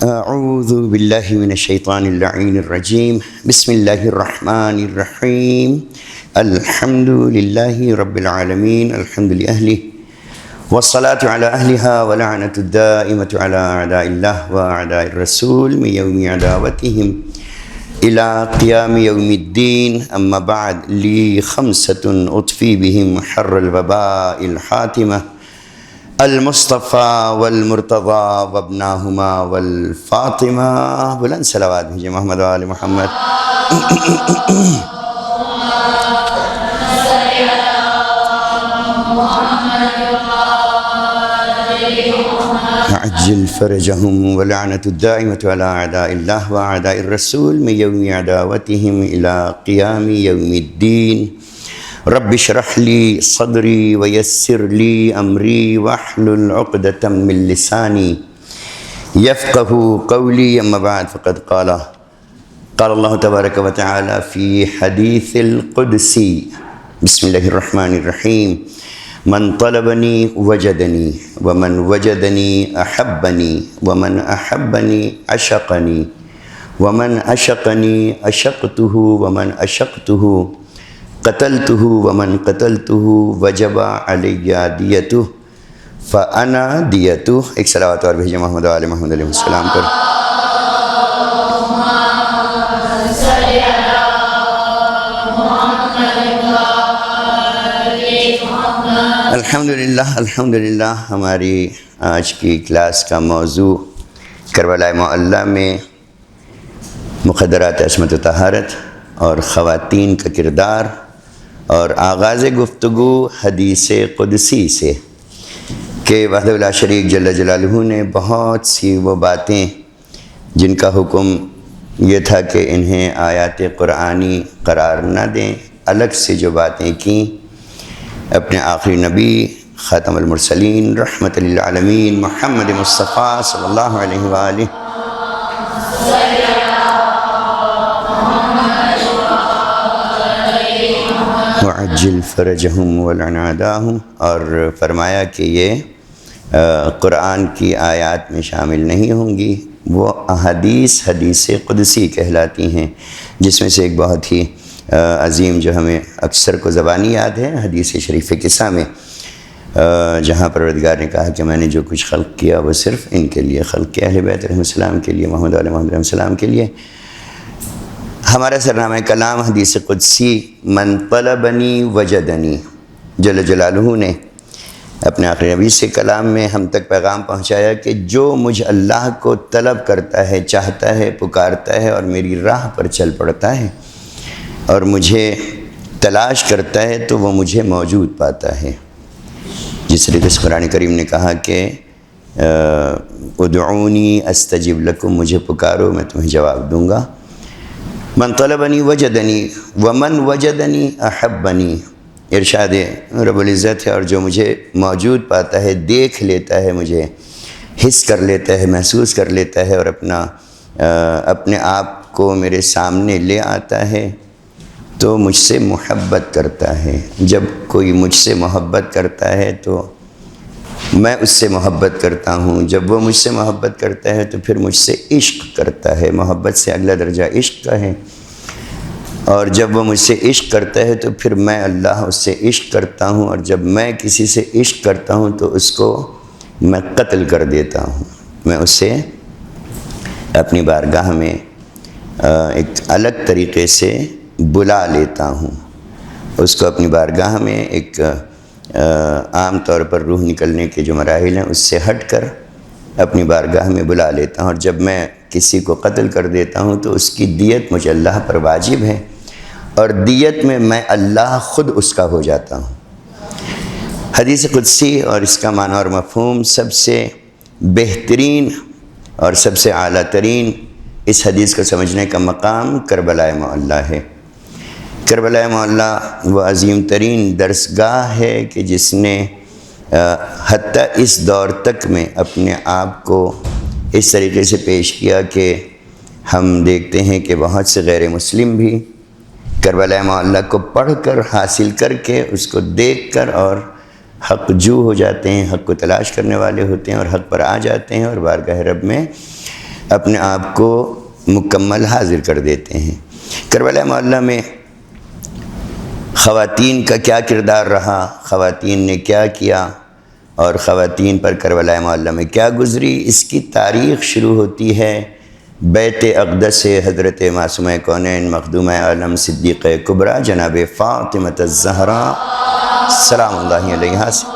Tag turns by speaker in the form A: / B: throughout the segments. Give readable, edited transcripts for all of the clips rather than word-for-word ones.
A: اعوذ باللہ من الشیطان اللعین الرجیم بسم اللہ الرحمن الرحیم الحمد للہ رب العالمین الحمد لأہلہ والصلاة علی اہلہا ولعنۃ الدائمۃ علی اعداء اللہ واعداء الرسول من یوم عداوتہم الى قیام یوم الدین اما بعد لی خمسۃ اطفی بہم حر الوباء الحاتمہ المصطفیٰ والمرتضیٰ وابناہما والفاطمہ بلند صلوات بھیجئے محمد و آل محمد عجل فرجہم ولعنۃ الدائمۃ علی اعداء اللہ واعداء الرسول من یوم عداوتہم الی قیام یوم الدین رب اشرح لی صدری ویسر لی امری واحلل عقدۃ من لسانی یفقہوا قولی اما بعد فقد قال اللہ تبارک و تعالی فی حدیث القدسی بسم اللہ الرحمن الرحیم من طلبنی وجدنی ومن وجدنی احبنی ومن احبنی عشقنی ومن عشقنی عشقتہ ومن عشقتہ قتلتہ ومن قتلتہ وجب علی دیتہ فانا دیتہ. ایک صلوات اور بھیجیں محمد و آل محمد علیہ السلام پر. الحمدللہ ہماری آج کی کلاس کا موضوع کربلا معلی میں مقدرات عصمت و طہارت اور خواتین کا کردار، اور آغاز گفتگو حدیث قدسی سے کہ وحدہ لا شریک جل جلالہ نے بہت سی وہ باتیں جن کا حکم یہ تھا کہ انہیں آیات قرآنی قرار نہ دیں، الگ سے جو باتیں کیں اپنے آخری نبی خاتم المرسلین رحمت للعالمین محمد مصطفیٰ صلی اللہ علیہ وآلہ وعجل فرجہم ولعن اعداہم، اور فرمایا کہ یہ قرآن کی آیات میں شامل نہیں ہوں گی، وہ حدیث قدسی کہلاتی ہیں، جس میں سے ایک بہت ہی عظیم جو ہمیں اکثر کو زبانی یاد ہے، حدیث شریف قصہ میں جہاں پروردگار نے کہا کہ میں نے جو کچھ خلق کیا وہ صرف ان کے لیے خلق کیا، اہل بیت علیہ السلام کے لیے، محمد علیہ محمد علیہ السلام کے لیے. ہمارا سرنامہ کلام حدیث قدسی من طلبنی وجدنی، جل جلالہ نے اپنے آخری نبی سے کلام میں ہم تک پیغام پہنچایا کہ جو مجھ اللہ کو طلب کرتا ہے، چاہتا ہے، پکارتا ہے اور میری راہ پر چل پڑتا ہے اور مجھے تلاش کرتا ہے تو وہ مجھے موجود پاتا ہے. جس طریقے سے قرآن کریم نے کہا کہ ادعونی استجب لکم، مجھے پکارو میں تمہیں جواب دوں گا. من طلبنی وجدنی ومن وجدنی احبنی، ارشاد رب العزت ہے، اور جو مجھے موجود پاتا ہے، دیکھ لیتا ہے، مجھے حس کر لیتا ہے، محسوس کر لیتا ہے اور اپنے آپ کو میرے سامنے لے آتا ہے تو مجھ سے محبت کرتا ہے. جب کوئی مجھ سے محبت کرتا ہے تو میں اس سے محبت کرتا ہوں، جب وہ مجھ سے محبت کرتا ہے تو پھر مجھ سے عشق کرتا ہے. محبت سے اگلا درجہ عشق کا ہے، اور جب وہ مجھ سے عشق کرتا ہے تو پھر میں اللہ اس سے عشق کرتا ہوں، اور جب میں کسی سے عشق کرتا ہوں تو اس کو میں قتل کر دیتا ہوں. میں اسے اپنی بارگاہ میں ایک الگ طریقے سے بلا لیتا ہوں، اس کو اپنی بارگاہ میں ایک عام طور پر روح نکلنے کے جو مراحل ہیں اس سے ہٹ کر اپنی بارگاہ میں بلا لیتا ہوں. اور جب میں کسی کو قتل کر دیتا ہوں تو اس کی دیت مجھے اللہ پر واجب ہے، اور دیت میں اللہ خود اس کا ہو جاتا ہوں. حدیث قدسی اور اس کا معنی اور مفہوم سب سے بہترین اور سب سے اعلیٰ ترین اس حدیث کو سمجھنے کا مقام کربلا معلی ہے. کربلا معلی وہ عظیم ترین درسگاہ ہے کہ جس نے حتیٰ اس دور تک میں اپنے آپ کو اس طریقے سے پیش کیا کہ ہم دیکھتے ہیں کہ بہت سے غیر مسلم بھی کربلا معلی کو پڑھ کر، حاصل کر کے، اس کو دیکھ کر اور حق جو ہو جاتے ہیں، حق کو تلاش کرنے والے ہوتے ہیں اور حق پر آ جاتے ہیں اور بارگاہ رب میں اپنے آپ کو مکمل حاضر کر دیتے ہیں۔ کربلا معلیٰ میں خواتین کا کیا کردار رہا، خواتین نے کیا کیا، اور خواتین پر کربلا معلیٰ میں کیا گزری، اس کی تاریخ شروع ہوتی ہے بیت اقدس سے حضرت معصومہ کونین مخدومہ عالم صدیقہ کبریٰ جناب فاطمہ الزہراء سلام اللہ علیہا سے۔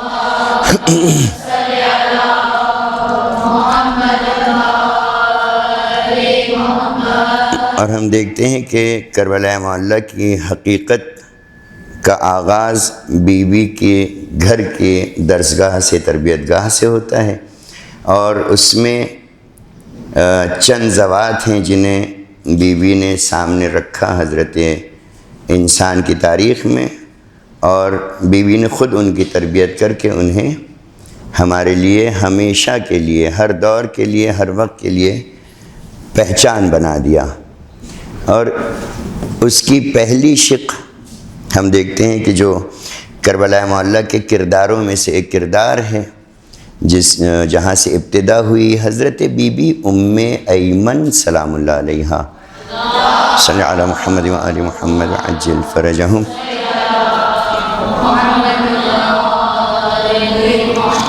A: اور ہم دیکھتے ہیں کہ کربلا معلیٰ کی حقیقت کا آغاز بیوی کے گھر کے درسگاہ سے، تربیت گاہ سے ہوتا ہے، اور اس میں چند زوات ہیں جنہیں بیوی نے سامنے رکھا حضرت انسان کی تاریخ میں، اور بیوی نے خود ان کی تربیت کر کے انہیں ہمارے لیے ہمیشہ کے لیے، ہر دور کے لیے، ہر وقت کے لیے پہچان بنا دیا۔ اور اس کی پہلی شق ہم دیکھتے ہیں کہ جو کربلا معلیٰ کے کرداروں میں سے ایک کردار ہے جہاں سے ابتدا ہوئی، حضرت بی بی ام ایمن سلام اللہ علیہا، صلی علی محمد و آل محمد عجل فرجہم۔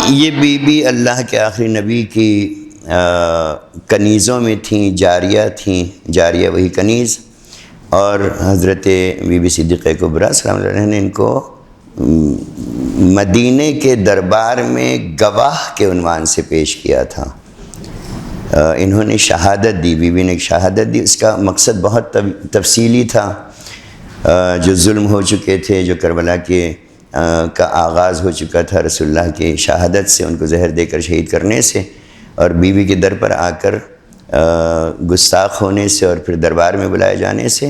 A: یہ بی بی اللہ کے آخری نبی کی کنیزوں میں تھیں، جاریہ تھیں، جاریہ وہی کنیز، اور حضرت بی بی صدیقہ کبریٰ سلام اللہ علیہ نے ان کو مدینے کے دربار میں گواہ کے عنوان سے پیش کیا تھا۔ انہوں نے شہادت دی، بیوی نے شہادت دی۔ اس کا مقصد بہت تفصیلی تھا۔ جو ظلم ہو چکے تھے، جو کربلا کا آغاز ہو چکا تھا رسول اللہ کی شہادت سے، ان کو زہر دے کر شہید کرنے سے، اور بیوی کے در پر آ کر گستاخ ہونے سے، اور پھر دربار میں بلائے جانے سے،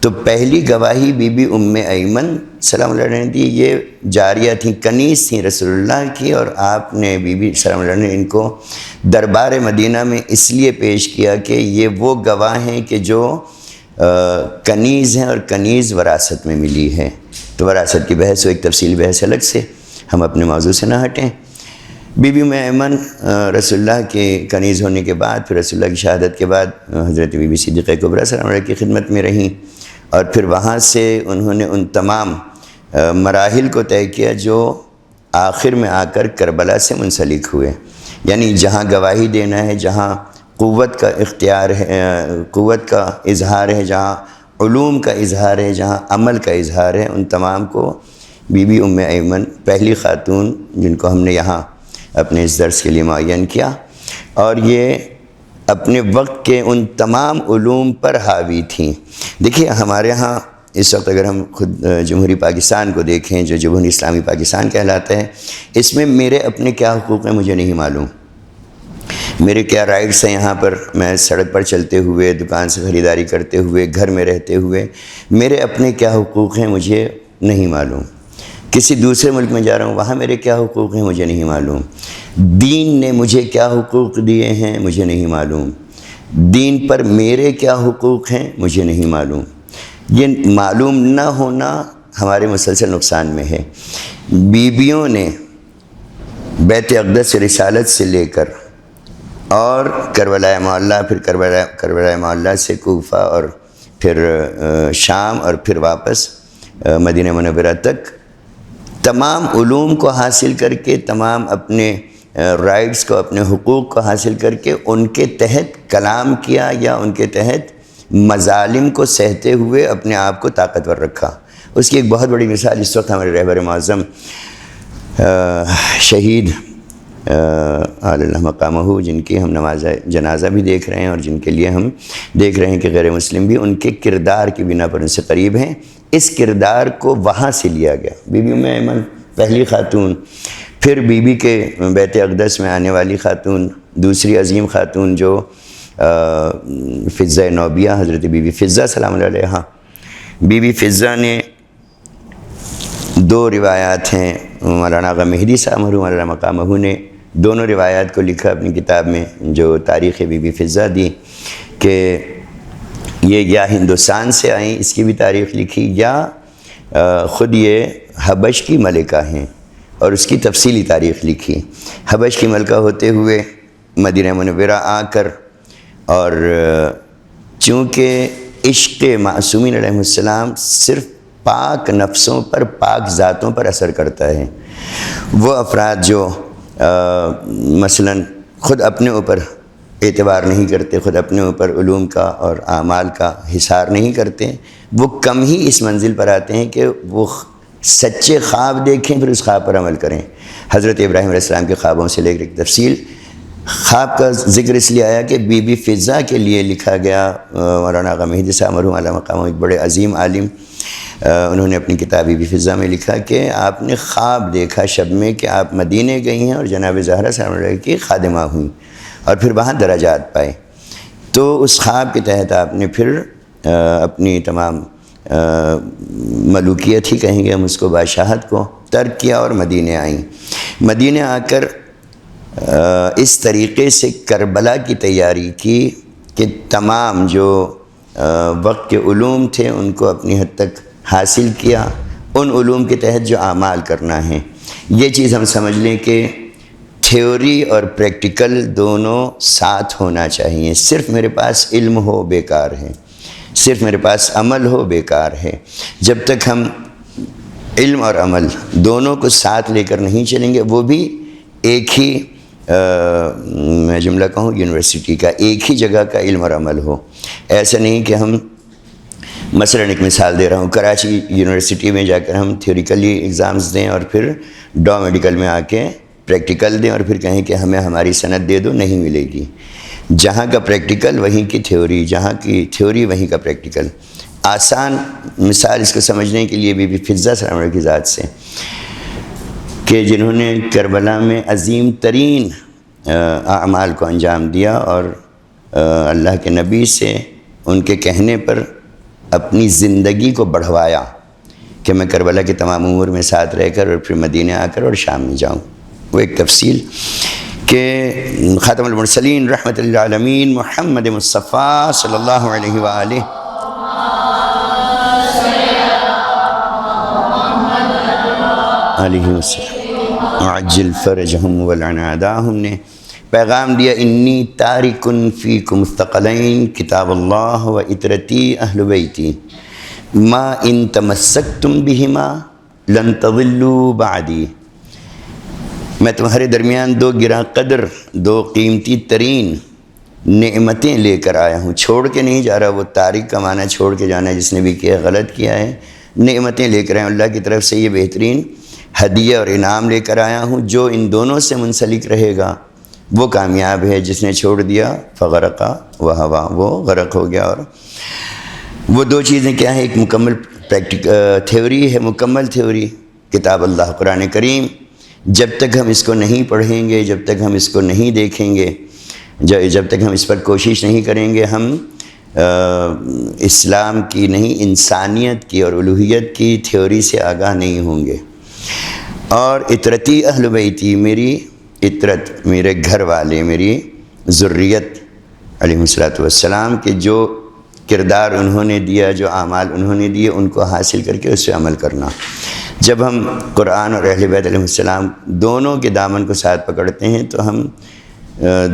A: تو پہلی گواہی بی بی ام ایمن سلام اللہ علیہ نے دی۔ یہ جاریہ تھیں، کنیز تھیں رسول اللہ کی، اور آپ نے بی بی سلام اللہ علیہ نے ان کو دربار مدینہ میں اس لیے پیش کیا کہ یہ وہ گواہ ہیں کہ جو کنیز ہیں، اور کنیز وراثت میں ملی ہے۔ تو وراثت کی بحث و ایک تفصیل بحث الگ سے، ہم اپنے موضوع سے نہ ہٹیں۔ بی بی ام ایمن رسول اللہ کے کنیز ہونے کے بعد، پھر رسول اللہ کی شہادت کے بعد حضرت بی بی صدیقہ کبریٰ سلام اللہ علیہ کی خدمت میں رہیں، اور پھر وہاں سے انہوں نے ان تمام مراحل کو طے کیا جو آخر میں آ کر کربلا سے منسلک ہوئے، یعنی جہاں گواہی دینا ہے، جہاں قوت کا اختیار ہے، قوت کا اظہار ہے، جہاں علوم کا اظہار ہے، جہاں عمل کا اظہار ہے، ان تمام کو بی بی ام ایمن پہلی خاتون جن کو ہم نے یہاں اپنے اس درس کے لیے معین کیا، اور یہ اپنے وقت کے ان تمام علوم پر حاوی تھیں۔ دیکھیے ہمارے ہاں اس وقت اگر ہم خود جمہوری پاکستان کو دیکھیں، جو جمہوری اسلامی پاکستان کہلاتا ہے، اس میں میرے اپنے کیا حقوق ہیں مجھے نہیں معلوم، میرے کیا رائٹس ہیں یہاں پر، میں سڑک پر چلتے ہوئے، دکان سے خریداری کرتے ہوئے، گھر میں رہتے ہوئے میرے اپنے کیا حقوق ہیں مجھے نہیں معلوم۔ کسی دوسرے ملک میں جا رہا ہوں، وہاں میرے کیا حقوق ہیں مجھے نہیں معلوم۔ دین نے مجھے کیا حقوق دیے ہیں مجھے نہیں معلوم۔ دین پر میرے کیا حقوق ہیں مجھے نہیں معلوم۔ یہ معلوم نہ ہونا ہمارے مسلسل نقصان میں ہے۔ بیویوں نے بیت اقدس رسالت سے لے کر اور کربلا معلیٰ، پھر کربلا معلیٰ سے کوفہ، اور پھر شام، اور پھر واپس مدینہ منورہ تک تمام علوم کو حاصل کر کے، تمام اپنے رائٹس کو، اپنے حقوق کو حاصل کر کے ان کے تحت کلام کیا، یا ان کے تحت مظالم کو سہتے ہوئے اپنے آپ کو طاقتور رکھا۔ اس کی ایک بہت بڑی مثال اس وقت ہمارے رہبر معظم شہید اعلی اللہ مقامہ، جن کی ہم نماز جنازہ بھی دیکھ رہے ہیں، اور جن کے لیے ہم دیکھ رہے ہیں کہ غیر مسلم بھی ان کے کردار کی بنا پر ان سے قریب ہیں۔ اس کردار کو وہاں سے لیا گیا۔ بی بی ام ایمن پہلی خاتون، پھر بی بی کے بیت اقدس میں آنے والی خاتون، دوسری عظیم خاتون جو فضہ نوبیہ، حضرت بی بی فضہ سلام اللہ علیہا۔ بی بی فضہ نے دو روایات ہیں، مولانا آغا مہدی صاحب مرحوم علی مقامہ نے دونوں روایات کو لکھا اپنی کتاب میں، جو تاریخ بی بی فضہ دی، کہ یہ یا ہندوستان سے آئیں، اس کی بھی تاریخ لکھی، یا خود یہ حبش کی ملکہ ہیں، اور اس کی تفصیلی تاریخ لکھی۔ حبش کی ملکہ ہوتے ہوئے مدینہ منورہ آ کر اور چونکہ عشق معصومین علیہ السلام صرف پاک نفسوں پر، پاک ذاتوں پر اثر کرتا ہے. وہ افراد جو مثلاً خود اپنے اوپر اعتبار نہیں کرتے، خود اپنے اوپر علوم کا اور اعمال کا حصار نہیں کرتے، وہ کم ہی اس منزل پر آتے ہیں کہ وہ سچے خواب دیکھیں پھر اس خواب پر عمل کریں. حضرت ابراہیم علیہ السلام کے خوابوں سے لے کر ایک تفصیل. خواب کا ذکر اس لیے آیا کہ بی بی فضا کے لیے لکھا گیا. مولانا آغا مہدی صاحب مرحوم علی مقام ایک بڑے عظیم عالم، انہوں نے اپنی کتاب بی بی فضا میں لکھا کہ آپ نے خواب دیکھا شب میں کہ آپ مدینے گئی ہیں اور جناب زہرا سلام علیہ کی خادمہ ہوئیں اور پھر وہاں درجات پائے. تو اس خواب کے تحت آپ نے پھر اپنی تمام ملوکیت ہی کہیں گے ہم اس کو، بادشاہت کو ترک کیا اور مدینے آئیں. مدینے آ کر اس طریقے سے کربلا کی تیاری کی کہ تمام جو وقت کے علوم تھے ان کو اپنی حد تک حاصل کیا. ان علوم کے تحت جو اعمال کرنا ہے، یہ چیز ہم سمجھ لیں کہ تھیوری اور پریکٹیکل دونوں ساتھ ہونا چاہیے. صرف میرے پاس علم ہو بیکار ہے، صرف میرے پاس عمل ہو بیکار ہے. جب تک ہم علم اور عمل دونوں کو ساتھ لے کر نہیں چلیں گے، وہ بھی ایک ہی میں جملہ کہوں یونیورسٹی کا، ایک ہی جگہ کا علم اور عمل ہو. ایسا نہیں کہ ہم مثلاً ایک مثال دے رہا ہوں، کراچی یونیورسٹی میں جا کر ہم تھیوریکلی ایگزامز دیں اور پھر ڈا میڈیکل میں آ کے پریکٹیکل دیں اور پھر کہیں کہ ہمیں ہماری سند دے دو، نہیں ملے گی. جہاں کا پریکٹیکل وہیں کی تھیوری، جہاں کی تھیوری وہیں کا پریکٹیکل. آسان مثال اس کو سمجھنے کے لیے بی بی فضا سلام علیہ کی ذات سے، کہ جنہوں نے کربلا میں عظیم ترین اعمال کو انجام دیا اور اللہ کے نبی سے ان کے کہنے پر اپنی زندگی کو بڑھوایا کہ میں کربلا کے تمام امور میں ساتھ رہ کر اور پھر مدینہ آ کر اور شام میں جاؤں. وہ ایک تفصیل کہ خاتم المرسلین رحمت للعالمین محمد مصطفیٰ صلی اللہ علیہ وآلہ علیہ وسلم عجل فرجہم والعناداہم نے پیغام دیا، انی تارکن فیکم الثقلین کتاب اللہ و اطرتی اہل بیتی ما ان تمسکتم بہما لن تضلوا بعدی. میں تمہارے درمیان دو گراں قدر، دو قیمتی ترین نعمتیں لے کر آیا ہوں. چھوڑ کے نہیں جا رہا، وہ تارک کا معنی چھوڑ کے جانا ہے، جس نے بھی کیا غلط کیا ہے. نعمتیں لے کر آیا ہوں، اللہ کی طرف سے یہ بہترین ہدیہ اور انعام لے کر آیا ہوں. جو ان دونوں سے منسلک رہے گا وہ کامیاب ہے، جس نے چھوڑ دیا فغرق وہوا، وہ غرق ہو گیا. اور وہ دو چیزیں کیا ہیں؟ ایک مکمل تھیوری ہے، مکمل تھیوری کتاب اللہ قرآن کریم. جب تک ہم اس کو نہیں پڑھیں گے، جب تک ہم اس کو نہیں دیکھیں گے، جب تک ہم اس پر کوشش نہیں کریں گے، ہم اسلام کی نہیں انسانیت کی اور الوہیت کی تھیوری سے آگاہ نہیں ہوں گے. اور اطرتی اہل بیتی، میری اطرت، میرے گھر والے، میری ذریت علیہ السلام کے جو کردار انہوں نے دیا، جو اعمال انہوں نے دیے، ان کو حاصل کر کے اس پہ عمل کرنا. جب ہم قرآن اور اہل بیت علیہ السلام دونوں کے دامن کو ساتھ پکڑتے ہیں تو ہم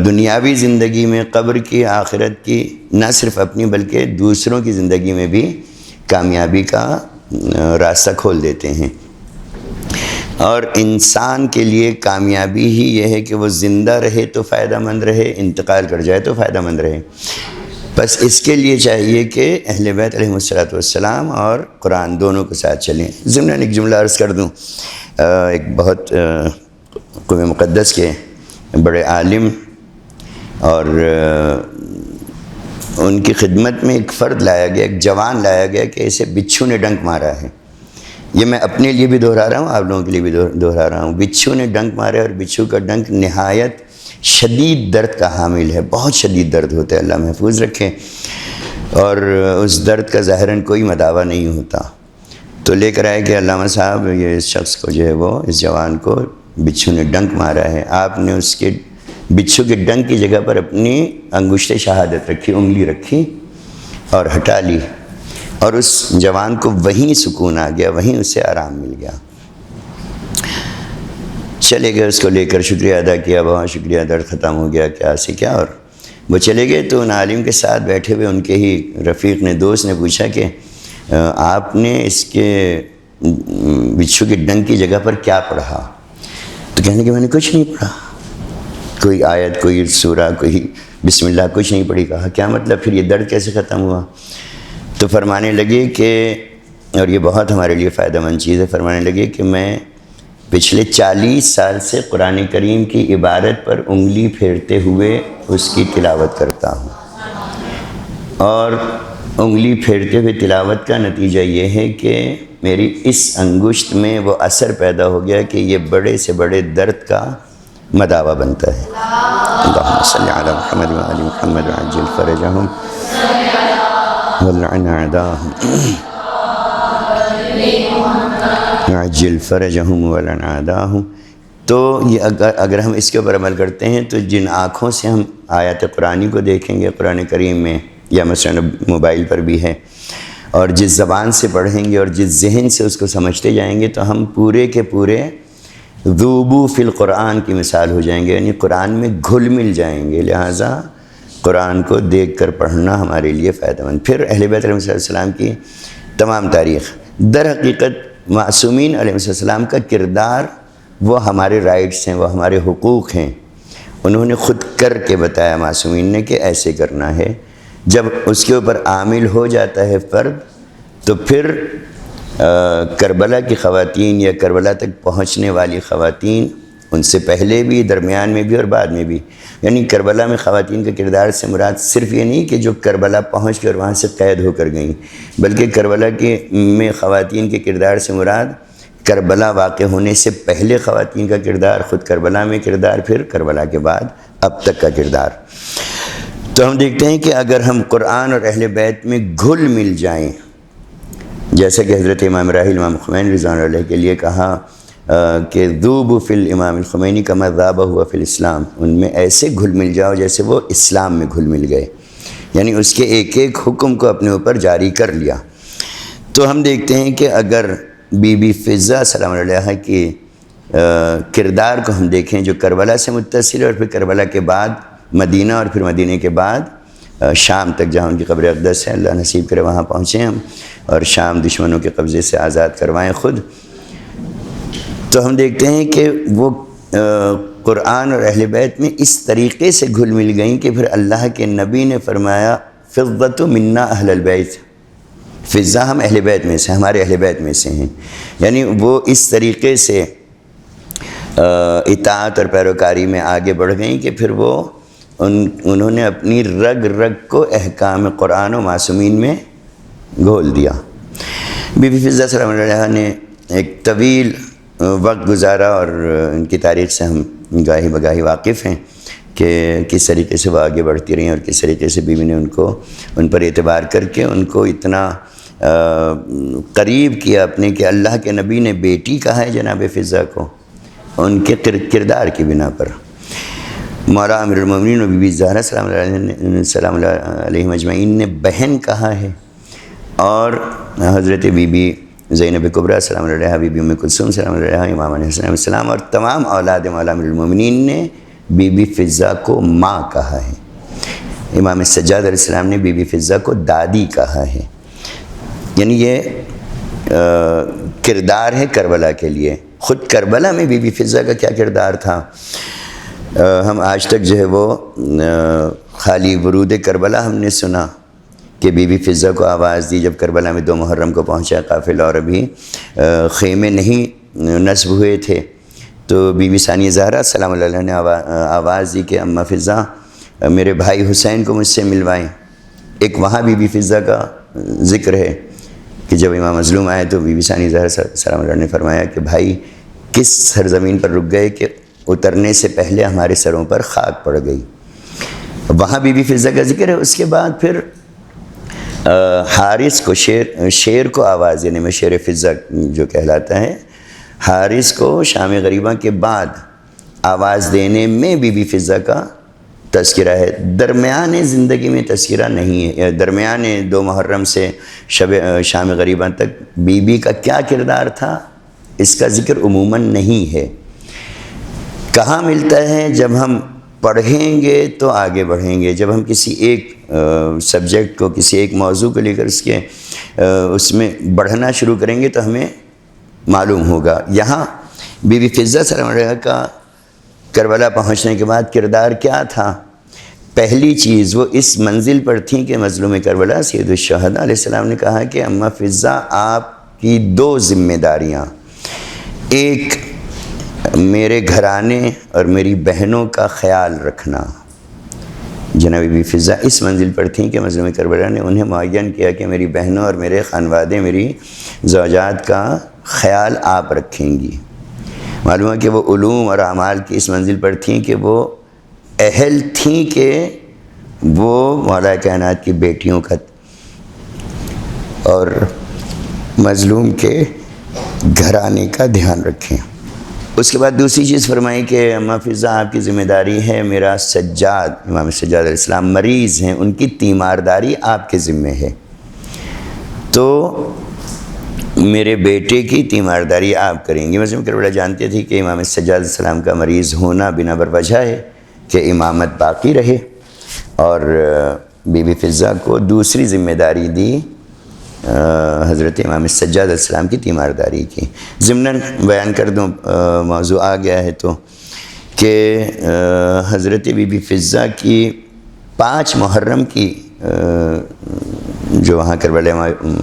A: دنیاوی زندگی میں، قبر کی، آخرت کی، نہ صرف اپنی بلکہ دوسروں کی زندگی میں بھی کامیابی کا راستہ کھول دیتے ہیں. اور انسان کے لیے کامیابی ہی یہ ہے کہ وہ زندہ رہے تو فائدہ مند رہے، انتقال کر جائے تو فائدہ مند رہے. بس اس کے لیے چاہیے کہ اہل بیت علیہ السلام اور قرآن دونوں کے ساتھ چلیں. ضمن ایک جملہ عرض کر دوں، ایک بہت قوم مقدس کے بڑے عالم اور ان کی خدمت میں ایک فرد لایا گیا، ایک جوان لایا گیا کہ اسے بچھو نے ڈنک مارا ہے. یہ میں اپنے لیے بھی دہرا رہا ہوں، آپ لوگوں کے لیے بھی دہرا رہا ہوں. بچھو نے ڈنک مارا ہے اور بچھو کا ڈنک نہایت شدید درد کا حامل ہے، بہت شدید درد ہوتا ہے، اللہ محفوظ رکھے. اور اس درد کا ظاہراً کوئی مداوع نہیں ہوتا. تو لے کر آئے کہ علامہ صاحب یہ اس شخص کو جو ہے وہ اس جوان کو بچھو نے ڈنک مارا ہے. آپ نے اس کے بچھو کے ڈنک کی جگہ پر اپنی انگشت شہادت رکھی، انگلی رکھی اور ہٹا لی، اور اس جوان کو وہیں سکون آ گیا، وہیں اسے آرام مل گیا. چلے گئے، اس کو لے کر شکریہ ادا کیا، بہت شکریہ، درد ختم ہو گیا، کیا سے کیا. اور وہ چلے گئے تو ان عالم کے ساتھ بیٹھے ہوئے ان کے ہی رفیق نے، دوست نے پوچھا کہ آپ نے اس کے بچھو کے ڈنگ کی جگہ پر کیا پڑھا؟ تو کہنے کہ میں نے کچھ نہیں پڑھا، کوئی آیت، کوئی سورہ، کوئی بسم اللہ کچھ نہیں پڑھی۔ کہا کیا مطلب، پھر یہ درد کیسے ختم ہوا؟ تو فرمانے لگے کہ، اور یہ بہت ہمارے لیے فائدہ مند چیز ہے، فرمانے لگے کہ میں پچھلے 40 سال سے قرآن کریم کی عبارت پر انگلی پھیرتے ہوئے اس کی تلاوت کرتا ہوں، اور انگلی پھیرتے ہوئے تلاوت کا نتیجہ یہ ہے کہ میری اس انگشت میں وہ اثر پیدا ہو گیا کہ یہ بڑے سے بڑے درد کا مداوا بنتا ہے۔ اللہم صلی علی محمد و آل محمد وعجل فرجہم ولعن اعداہم وعجل فرجہم ولعن اعداہم۔ تو یہ اگر ہم اس کے اوپر عمل کرتے ہیں تو جن آنکھوں سے ہم آیات قرآنی کو دیکھیں گے قرآن کریم میں، یا مثلا موبائل پر بھی ہے، اور جس زبان سے پڑھیں گے اور جس ذہن سے اس کو سمجھتے جائیں گے تو ہم پورے کے پورے ذوبو فی القرآن کی مثال ہو جائیں گے، یعنی قرآن میں گھل مل جائیں گے۔ لہٰذا قرآن کو دیکھ کر پڑھنا ہمارے لیے فائدہ مند۔ پھر اہل بیت علیہ السلام کی تمام تاریخ، در حقیقت معصومین علیہ السلام کا کردار وہ ہمارے رائٹس ہیں، وہ ہمارے حقوق ہیں، انہوں نے خود کر کے بتایا معصومین نے کہ ایسے کرنا ہے۔ جب اس کے اوپر عامل ہو جاتا ہے فرد تو پھر کربلا کی خواتین یا کربلا تک پہنچنے والی خواتین، ان سے پہلے بھی، درمیان میں بھی اور بعد میں بھی، یعنی کربلا میں خواتین کے کردار سے مراد صرف یہ نہیں کہ جو کربلا پہنچ کر وہاں سے قید ہو کر گئیں، بلکہ کربلا میں خواتین کے کردار سے مراد کربلا واقع ہونے سے پہلے خواتین کا کردار، خود کربلا میں کردار، پھر کربلا کے بعد اب تک کا کردار۔ تو ہم دیکھتے ہیں کہ اگر ہم قرآن اور اہل بیت میں گھل مل جائیں، جیسا کہ حضرت امام راحل امام خمینی رضوان اللہ علیہ کے لیے کہا کہ ذوبوا فی الامام الخمینی کما ذاب ہوا فی الاسلام، ان میں ایسے گھل مل جاؤ جیسے وہ اسلام میں گھل مل گئے، یعنی اس کے ایک ایک حکم کو اپنے اوپر جاری کر لیا۔ تو ہم دیکھتے ہیں کہ اگر بی بی فضہ سلام علیہ کی کردار کو ہم دیکھیں جو کربلا سے متصل ہے، اور پھر کربلا کے بعد مدینہ، اور پھر مدینہ کے بعد شام تک جہاں ان کی قبر اقدس ہے، اللہ نصیب کرے وہاں پہنچیں ہم، اور شام دشمنوں کے قبضے سے آزاد کروائیں خود۔ تو ہم دیکھتے ہیں کہ وہ قرآن اور اہل بیت میں اس طریقے سے گھل مل گئیں کہ پھر اللہ کے نبی نے فرمایا فضۃ منا اہل البیت، فضہ ہم اہل بیت میں سے، ہمارے اہل بیت میں سے ہیں، یعنی وہ اس طریقے سے اطاعت اور پیروکاری میں آگے بڑھ گئیں کہ پھر وہ انہوں نے اپنی رگ رگ کو احکام قرآن و معصومین میں گھول دیا۔ بی بی فضہ سلام علیہ نے ایک طویل وقت گزارا، اور ان کی تاریخ سے ہم گاہی بگاہی واقف ہیں کہ کس طریقے سے وہ آگے بڑھتی رہیں، اور کس طریقے سے بیوی نے ان پر اعتبار کر کے ان کو اتنا قریب کیا اپنے کہ اللہ کے نبی نے بیٹی کہا ہے جناب فضہ کو ان کے کردار کی بنا پر۔ مولا امیر المومنین و بی بی زہرا سلام علیہ اجمعین نے بہن کہا ہے، اور حضرت بی بی زینب کبریٰ سلام علیہ، بی بی ام کلثوم سلام علیہ، امام علیہ السلام اور تمام اولاد مولا امیر المومنین نے بی بی فضہ کو ماں کہا ہے۔ امام سجاد علیہ السلام نے بی بی فضہ کو دادی کہا ہے، یعنی یہ کردار ہے کربلا کے لیے۔ خود کربلا میں بی بی فضہ کا کیا کردار تھا، ہم آج تک جو ہے وہ خالی ورود کربلا ہم نے سنا کہ بی بی فضہ کو آواز دی جب کربلا میں 2 محرم کو پہنچا قافلہ، اور ابھی خیمے نہیں نصب ہوئے تھے، تو بی بی ثانیہ زہرا سلام علیہ نے آواز دی کہ اماں فضہ میرے بھائی حسین کو مجھ سے ملوائیں۔ ایک وہاں بی بی فضہ کا ذکر ہے کہ جب امام مظلوم آئے تو بی بی ثانیہ زہرا سلام علیہ نے فرمایا کہ بھائی کس سرزمین پر رک گئے کہ اترنے سے پہلے ہمارے سروں پر خاک پڑ گئی، وہاں بی بی فضہ کا ذکر ہے۔ اس کے بعد پھر حارث کو شیر کو آواز دینے میں، شیر فضہ جو کہلاتا ہے، حارث کو شام غریبہ کے بعد آواز دینے میں بی بی فضہ کا تذکرہ ہے، درمیان زندگی میں تذکرہ نہیں ہے۔ درمیان 2 محرم سے شام غریبہ تک بی بی کا کیا کردار تھا اس کا ذکر عموماً نہیں ہے۔ کہاں ملتا ہے، جب ہم پڑھیں گے تو آگے بڑھیں گے. جب ہم کسی ایک سبجیکٹ کو، کسی ایک موضوع کو لے کر اس میں بڑھنا شروع کریں گے تو ہمیں معلوم ہوگا. یہاں بی بی فضہ سلام علیہ کا کربلا پہنچنے کے بعد کردار کیا تھا؟ پہلی چیز وہ اس منزل پر تھیں کہ مظلوم کربلا سید الشہداء علیہ السلام نے کہا کہ اماں فضہ آپ کی 2 ذمہ داریاں، ایک میرے گھرانے اور میری بہنوں کا خیال رکھنا. جناب بی بی فضہ اس منزل پر تھیں کہ مظلوم کربلا نے انہیں معین کیا کہ میری بہنوں اور میرے خانوادے، میری زوجات کا خیال آپ رکھیں گی. معلوم ہے کہ وہ علوم اور اعمال کی اس منزل پر تھیں کہ وہ اہل تھیں کہ وہ مولا کائنات کی بیٹیوں کا اور مظلوم کے گھرانے کا دھیان رکھیں. اس کے بعد دوسری چیز فرمائی کہ اماں فضہ آپ کی ذمہ داری ہے، میرا سجاد، امام سجاد علیہ السلام مریض ہیں، ان کی تیمارداری آپ کے ذمہ ہے، تو میرے بیٹے کی تیمارداری آپ کریں گی. مظلوم کربلا جانتے تھے کہ امام سجاد علیہ السلام کا مریض ہونا بنا بر وجہ ہے کہ امامت باقی رہے، اور بی بی فضہ کو دوسری ذمہ داری دی حضرت امام سجاد علیہ السلام کی تیمارداری کی. ضمناً بیان کر دوں، موضوع آ گیا ہے تو، کہ حضرت بی بی فضہ کی 5 محرم کی جو وہاں کربلا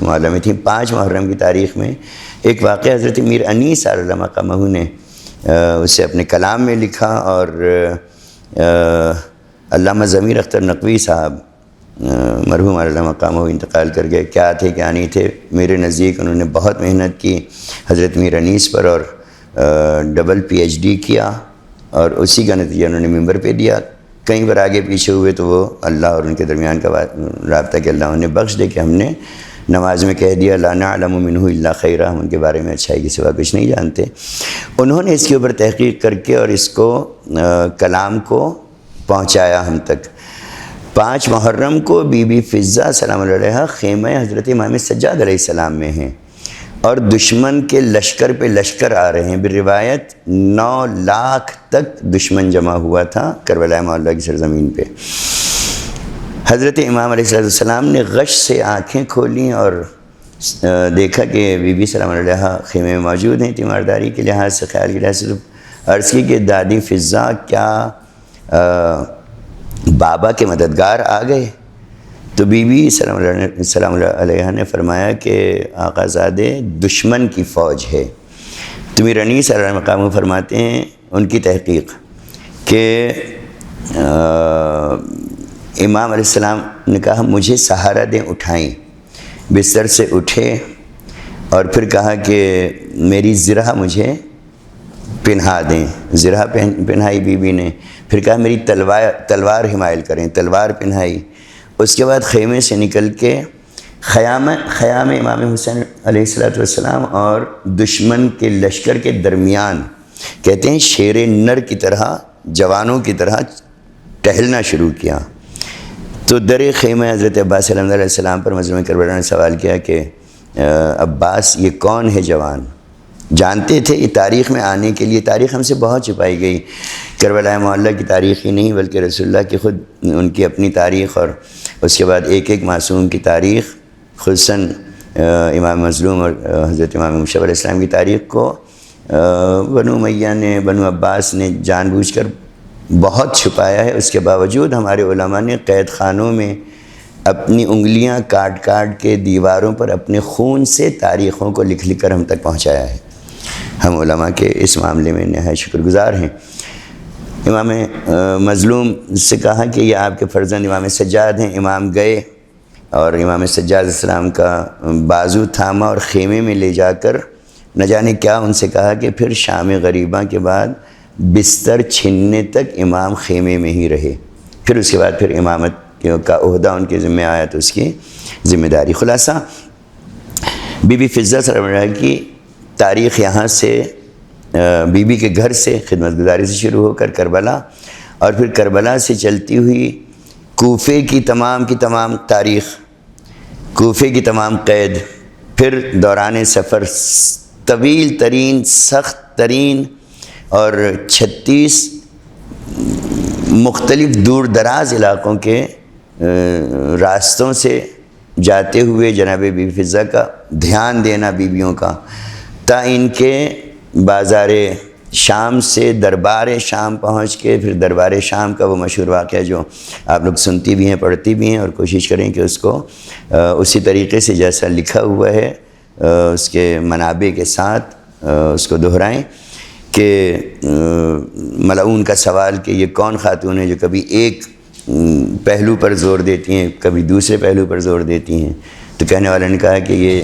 A: معلیٰ میں تھیں، 5 محرم کی تاریخ میں ایک واقعہ حضرت میر انیس علیہ مقامہ نے اسے اپنے کلام میں لکھا، اور علامہ ضمیر اختر نقوی صاحب مرحوم علیہ مقامہ انتقال کر گئے. کیا تھے کیا نہیں تھے، میرے نزدیک انہوں نے بہت محنت کی حضرت میر انیس پر، اور ڈبل PhD کیا، اور اسی کا نتیجہ انہوں نے ممبر پہ دیا. کئی بار آگے پیچھے ہوئے تو وہ اللہ اور ان کے درمیان کا رابطہ کہ اللہ انہیں بخش دے کہ ہم نے نماز میں کہہ دیا لا نعلم منہ الا خیرہ، ہم ان کے بارے میں اچھائی کے سوا کچھ نہیں جانتے. انہوں نے اس کے اوپر تحقیق کر کے اور اس کو کلام کو پہنچایا ہم تک. 5 محرم کو بی بی فضہ سلام علیہ خیمہ حضرت امام سجاد علیہ السلام میں ہیں، اور دشمن کے لشکر پہ لشکر آ رہے ہیں. بالروایت 9 لاکھ تک دشمن جمع ہوا تھا کربلا معلیٰ کی سرزمین پہ. حضرت امام علیہ السلام نے غش سے آنکھیں کھولیں اور دیکھا کہ بی بی سلام علیہ خیمے میں موجود ہیں. تیمارداری کے لحاظ سے، خیال کے لحاظ سے عرض کی کہ دادی فضہ کیا بابا کے مددگار آ گئے؟ تو بی بی سلام علیہ نے فرمایا کہ آقا زادے دشمن کی فوج ہے. تو میر انیس علیہ مقام فرماتے ہیں ان کی تحقیق کہ امام علیہ السلام نے کہا مجھے سہارا دیں، اٹھائیں. بستر سے اٹھے اور پھر کہا کہ میری زرہ مجھے پہنا دیں. زرہ پہنائی بی بی نے. پھر کہا میری تلوار حمائل کریں، تلوار پہنائی. اس کے بعد خیمے سے نکل کے خیام امام حسین علیہ السلام اور دشمن کے لشکر کے درمیان، کہتے ہیں شیر نر کی طرح، جوانوں کی طرح ٹہلنا شروع کیا. تو در خیمہ حضرت عباس علیہ السلام پر مظلوم کربلا نے سوال کیا کہ عباس یہ کون ہے جوان؟ جانتے تھے یہ تاریخ میں آنے کے لیے، تاریخ ہم سے بہت چھپائی گئی. کربلا معلیٰ کی تاریخ ہی نہیں بلکہ رسول اللہ کی خود ان کی اپنی تاریخ، اور اس کے بعد ایک ایک معصوم کی تاریخ، خصوصاً امام مظلوم اور حضرت امام مشرف علیہ السلام کی تاریخ کو بنو امیہ نے، بنو عباس نے جان بوجھ کر بہت چھپایا ہے. اس کے باوجود ہمارے علماء نے قید خانوں میں اپنی انگلیاں کاٹ کاٹ کے دیواروں پر اپنے خون سے تاریخوں کو لکھ کر ہم تک پہنچایا ہے. ہم علماء کے اس معاملے میں نہایت شکر گزار ہیں. امام مظلوم سے کہا کہ یہ آپ کے فرزند امام سجاد ہیں. امام گئے اور امام سجاد علیہ السلام کا بازو تھاما اور خیمے میں لے جا کر نہ جانے کیا ان سے کہا کہ پھر شام غریبہ کے بعد بستر چھننے تک امام خیمے میں ہی رہے. پھر اس کے بعد پھر امامت کا عہدہ ان کے ذمہ آیا تو اس کی ذمہ داری. خلاصہ بی بی فضہ سلام علیہ کی تاریخ یہاں سے بی بی کے گھر سے خدمت گزاری سے شروع ہو کر کربلا، اور پھر کربلا سے چلتی ہوئی کوفے کی تمام تاریخ، کوفے کی تمام قید، پھر دوران سفر طویل ترین، سخت ترین اور 36 مختلف دور دراز علاقوں کے راستوں سے جاتے ہوئے جناب بی بی فضہ کا دھیان دینا بیویوں کا، تا ان کے بازار شام سے دربار شام پہنچ کے پھر دربار شام کا وہ مشہور واقعہ جو آپ لوگ سنتی بھی ہیں پڑھتی بھی ہیں، اور کوشش کریں کہ اس کو اسی طریقے سے جیسا لکھا ہوا ہے اس کے منابع کے ساتھ اس کو دہرائیں کہ ملعون کا سوال کہ یہ کون خاتون ہے جو کبھی ایک پہلو پر زور دیتی ہیں کبھی دوسرے پہلو پر زور دیتی ہیں، تو کہنے والے نے کہا کہ یہ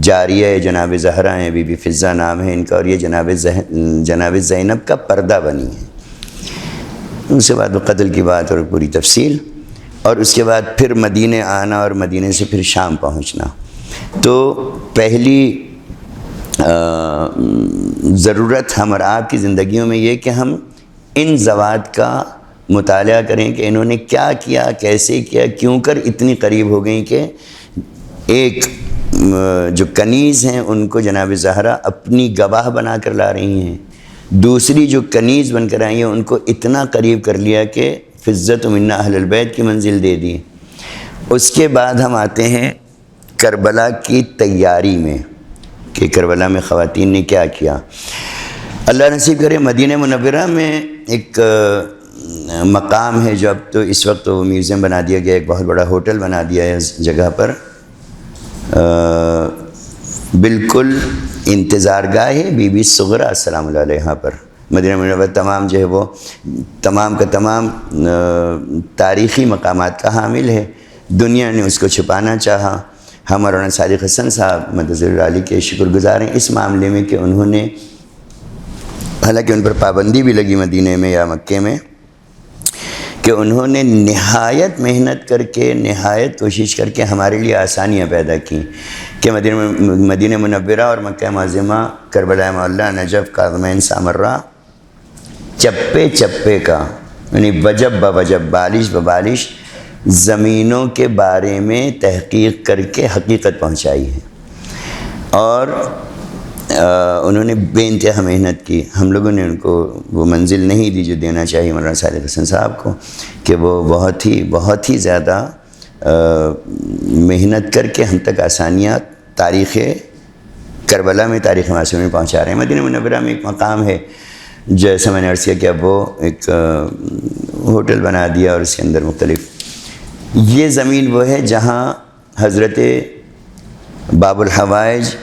A: جاریہ جناب زہرا ہیں، بی بی فضہ نام ہے ان کا، اور یہ جناب زینب کا پردہ بنی ہے۔ اس کے بعد وہ قتل کی بات اور پوری تفصیل، اور اس کے بعد پھر مدینے آنا اور مدینے سے پھر شام پہنچنا۔ تو پہلی ضرورت ہم اور آپ کی زندگیوں میں یہ کہ ہم ان زوات کا مطالعہ کریں کہ انہوں نے کیا کیا، کیسے کیا، کیوں کر اتنی قریب ہو گئیں کہ ایک جو کنیز ہیں ان کو جناب زہرا اپنی گواہ بنا کر لا رہی ہیں، دوسری جو کنیز بن کر آئی ہیں ان کو اتنا قریب کر لیا کہ فضۃ منا اہل البیت کی منزل دے دی۔ اس کے بعد ہم آتے ہیں کربلا کی تیاری میں کہ کربلا میں خواتین نے کیا کیا۔ اللہ نصیب کرے مدینہ منورہ میں ایک مقام ہے جو اب تو اس وقت وہ میوزیم بنا دیا گیا، ایک بہت بڑا ہوٹل بنا دیا ہے اس جگہ پر، بالکل انتظار گاہ ہے بی بی صغرا السلام علیہ یہاں پر۔ مدینہ منورہ تمام جو ہے وہ تمام کا تمام تاریخی مقامات کا حامل ہے، دنیا نے اس کو چھپانا چاہا۔ ہم مولانا صادق حسن صاحب مدثر العالی کے شکر گزار ہیں اس معاملے میں کہ انہوں نے، حالانکہ ان پر پابندی بھی لگی مدینہ میں یا مکے میں، کہ انہوں نے نہایت محنت کر کے نہایت کوشش کر کے ہمارے لیے آسانیاں پیدا کیں کہ مدینہ منورہ اور مکہ معظمہ، کربلا معلیٰ، نجف، کاظمین، سامرہ، چپے چپے کا یعنی وجب بوجب، بالش ببالش زمینوں کے بارے میں تحقیق کر کے حقیقت پہنچائی ہے، اور انہوں نے بے انتہا محنت کی۔ ہم لوگوں نے ان کو وہ منزل نہیں دی جو دینا چاہیے مولانا صادق حسن صاحب کو، کہ وہ بہت ہی زیادہ محنت کر کے ہم تک آسانیاں تاریخ کربلا میں، تاریخ معصوم میں پہنچا رہے ہیں۔ مدینہ منورہ میں ایک مقام ہے، جیسے میں نے عرض کیا کہ اب وہ ایک ہوٹل بنا دیا اور اس کے اندر مختلف، یہ زمین وہ ہے جہاں حضرت باب الحوائج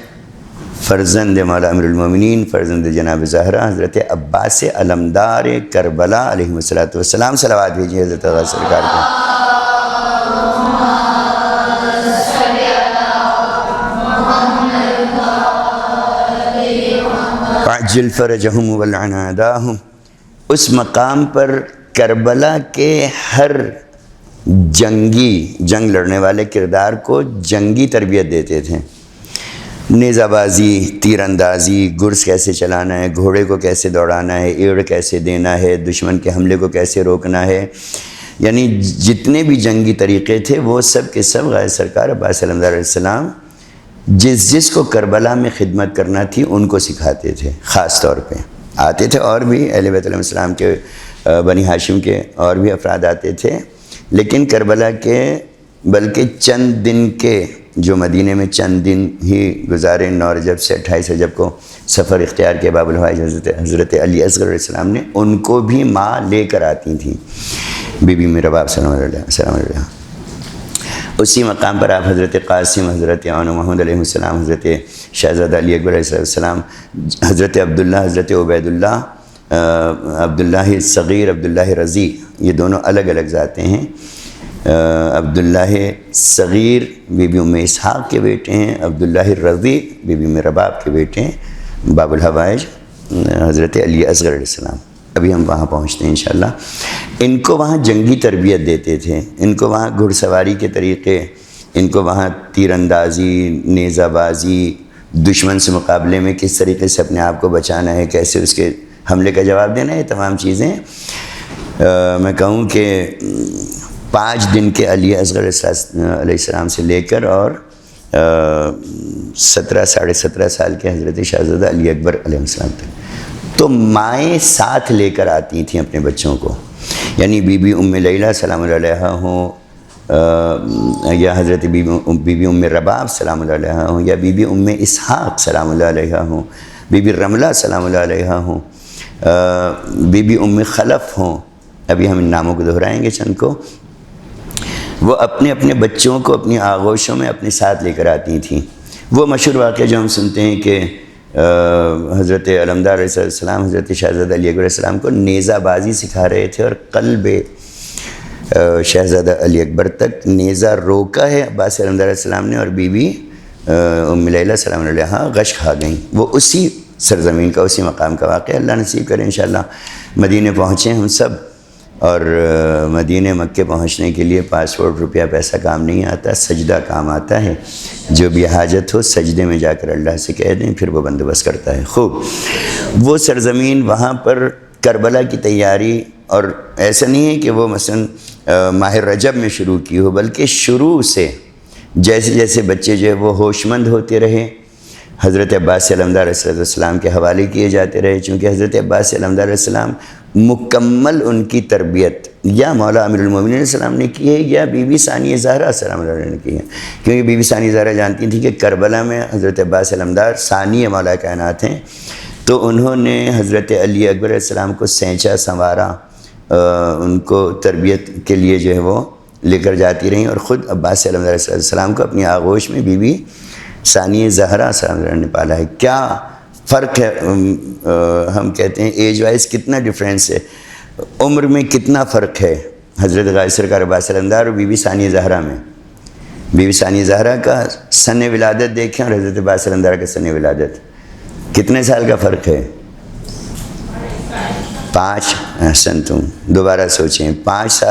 A: فرزند مولا امیر المومنین، فرزند جناب زہرا، حضرت عباس علمدار کربلا علیہ السلام، صلوات بھیجیے حضرت آغا سرکار کو۔ عجل فرجہم ولعن اعداہم، اس مقام پر کربلا کے ہر جنگ لڑنے والے کردار کو جنگی تربیت دیتے تھے، نیزہ بازی، تیر اندازی، گرز کیسے چلانا ہے، گھوڑے کو کیسے دوڑانا ہے، ایڑ کیسے دینا ہے، دشمن کے حملے کو کیسے روکنا ہے، یعنی جتنے بھی جنگی طریقے تھے وہ سب کے سب غازی سرکار عباس علمدار علیہ السلام جس کو کربلا میں خدمت کرنا تھی ان کو سکھاتے تھے۔ خاص طور پہ آتے تھے اور بھی اہل بیت علیہ السلام کے، بنی ہاشم کے اور بھی افراد آتے تھے، لیکن کربلا کے بلکہ چند دن کے جو مدینے میں چند دن ہی گزارے، 9 رجب سے 28 رجب کو سفر اختیار کیا باب الحوائج حضرت علی اصغر علیہ السلام نے، ان کو بھی ماں لے کر آتی تھیں، بی بی میرا باپ سلام علیہ۔ اسی مقام پر آپ حضرت قاسم، حضرت عون محمد علیہ السلام، حضرت شہزادہ علی اکبر علیہ السلام، حضرت عبداللہ، حضرت عبید اللہ، عبداللہ صغیر، عبداللہ رضی، یہ دونوں الگ الگ ذاتیں ہیں۔ عبداللہ صغیر بی بی ام اسحاق کے بیٹے ہیں، عبداللہ رضی بی بی میرا باپ کے بیٹے ہیں، باب الحوائج حضرت علی اصغر علیہ السلام۔ ابھی ہم وہاں پہنچتے ہیں انشاءاللہ۔ ان کو وہاں جنگی تربیت دیتے تھے، ان کو وہاں گھڑ سواری کے طریقے، ان کو وہاں تیر اندازی، نیزہ بازی، دشمن سے مقابلے میں کس طریقے سے اپنے آپ کو بچانا ہے، کیسے اس کے حملے کا جواب دینا ہے، تمام چیزیں میں کہوں کہ 5 دن کے علی اصغر علیہ السلام سے لے کر اور 17 ساڑھے 17 سال کے حضرت شہزادہ علی اکبر علیہ السلام تک، تو مائیں ساتھ لے کر آتی تھیں اپنے بچوں کو، یعنی بی بی ام لیلہ سلام اللہ علیہا ہوں، یا حضرت بی بی ام رباب سلام اللہ علیہا ہوں، یا بی بی ام اسحاق سلام اللہ علیہا ہوں، بی بی رملہ سلام اللہ علیہا ہوں، بی بی ام خلف ہوں، ابھی ہم ان ناموں کو دہرائیں گے چند کو، وہ اپنے اپنے بچوں کو اپنی آغوشوں میں اپنے ساتھ لے کر آتی تھیں۔ وہ مشہور واقعہ جو ہم سنتے ہیں کہ حضرت علمدار علیہ السلام حضرت شہزادہ علی اکبر علیہ السلام کو نیزہ بازی سکھا رہے تھے، اور قلب شہزادہ علی اکبر تک نیزہ روکا ہے عباس علمدار علیہ السلام نے، اور بی بی ام لیلہ سلام اللہ علیہا غش کھا گئیں۔ وہ اسی سرزمین کا، اسی مقام کا واقعہ، اللہ نصیب کرے انشاءاللہ مدینے پہنچیں ہم سب، اور مدینہ مکے پہنچنے کے لیے پاسپورٹ روپیہ پیسہ کام نہیں آتا، سجدہ کام آتا ہے۔ جو بھی حاجت ہو سجدے میں جا کر اللہ سے کہہ دیں، پھر وہ بندوبست کرتا ہے۔ خوب، وہ سرزمین، وہاں پر کربلا کی تیاری، اور ایسا نہیں ہے کہ وہ مثلا ماہ رجب میں شروع کی ہو، بلکہ شروع سے جیسے جیسے بچے جو ہے وہ ہوش مند ہوتے رہے، حضرت عباس علمدار علیہ السلام کے حوالے کیے جاتے رہے، چونکہ حضرت عباس علمدار علیہ السلام مکمل ان کی تربیت یا مولا امیر المومنین علیہ السلام نے کی ہے، یا بی بی ثانیہ زہرا سلام اللہ علیہ نے کی ہے، کیونکہ بی بی ثانیہ زہرا جانتی تھیں کہ کربلا میں حضرت عباس علمدار ثانیہ مولا کائنات ہیں، تو انہوں نے حضرت علی اکبر علیہ السلام کو سینچا سنوارا، ان کو تربیت کے لیے جو ہے وہ لے کر جاتی رہیں، اور خود عباس علمدار علیہ السلام کو اپنی آغوش میں بی بی ثانیہ زہرا سلام اللہ علیہ نے پالا ہے۔ کیا فرق ہے، ہم کہتے ہیں ایج وائز کتنا ڈفرینس ہے، عمر میں کتنا فرق ہے حضرت غازی سرکار عباس علمدار اور بی بی ثانیہ زہرا میں۔ بی بی ثانیہ زہرا کا سن ولادت دیکھیں اور حضرت عباس علمدار کا سن ولادت، کتنے سال کا فرق ہے؟ 5۔ احسن، تم دوبارہ سوچیں، 5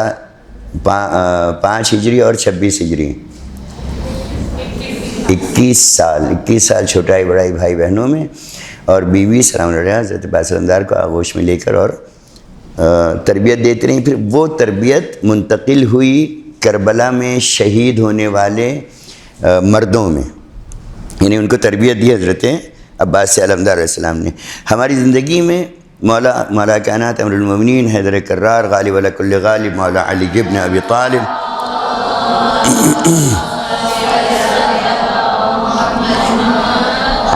A: ہجری اور 26 ہجری، 21 سال چھوٹائی بڑائی بھائی بہنوں میں، اور بیوی سلام اللہ علیہ حضرت عباس علمدار کو آغوش میں لے کر اور تربیت دیتے رہیں۔ پھر وہ تربیت منتقل ہوئی کربلا میں شہید ہونے والے مردوں میں، یعنی ان کو تربیت دی حضرت عباس علمدار علیہ السلام نے۔ ہماری زندگی میں مولا کائنات امیر المومنین حیدر کرار غالب علی کل غالب مولا علی ابن ابی طالب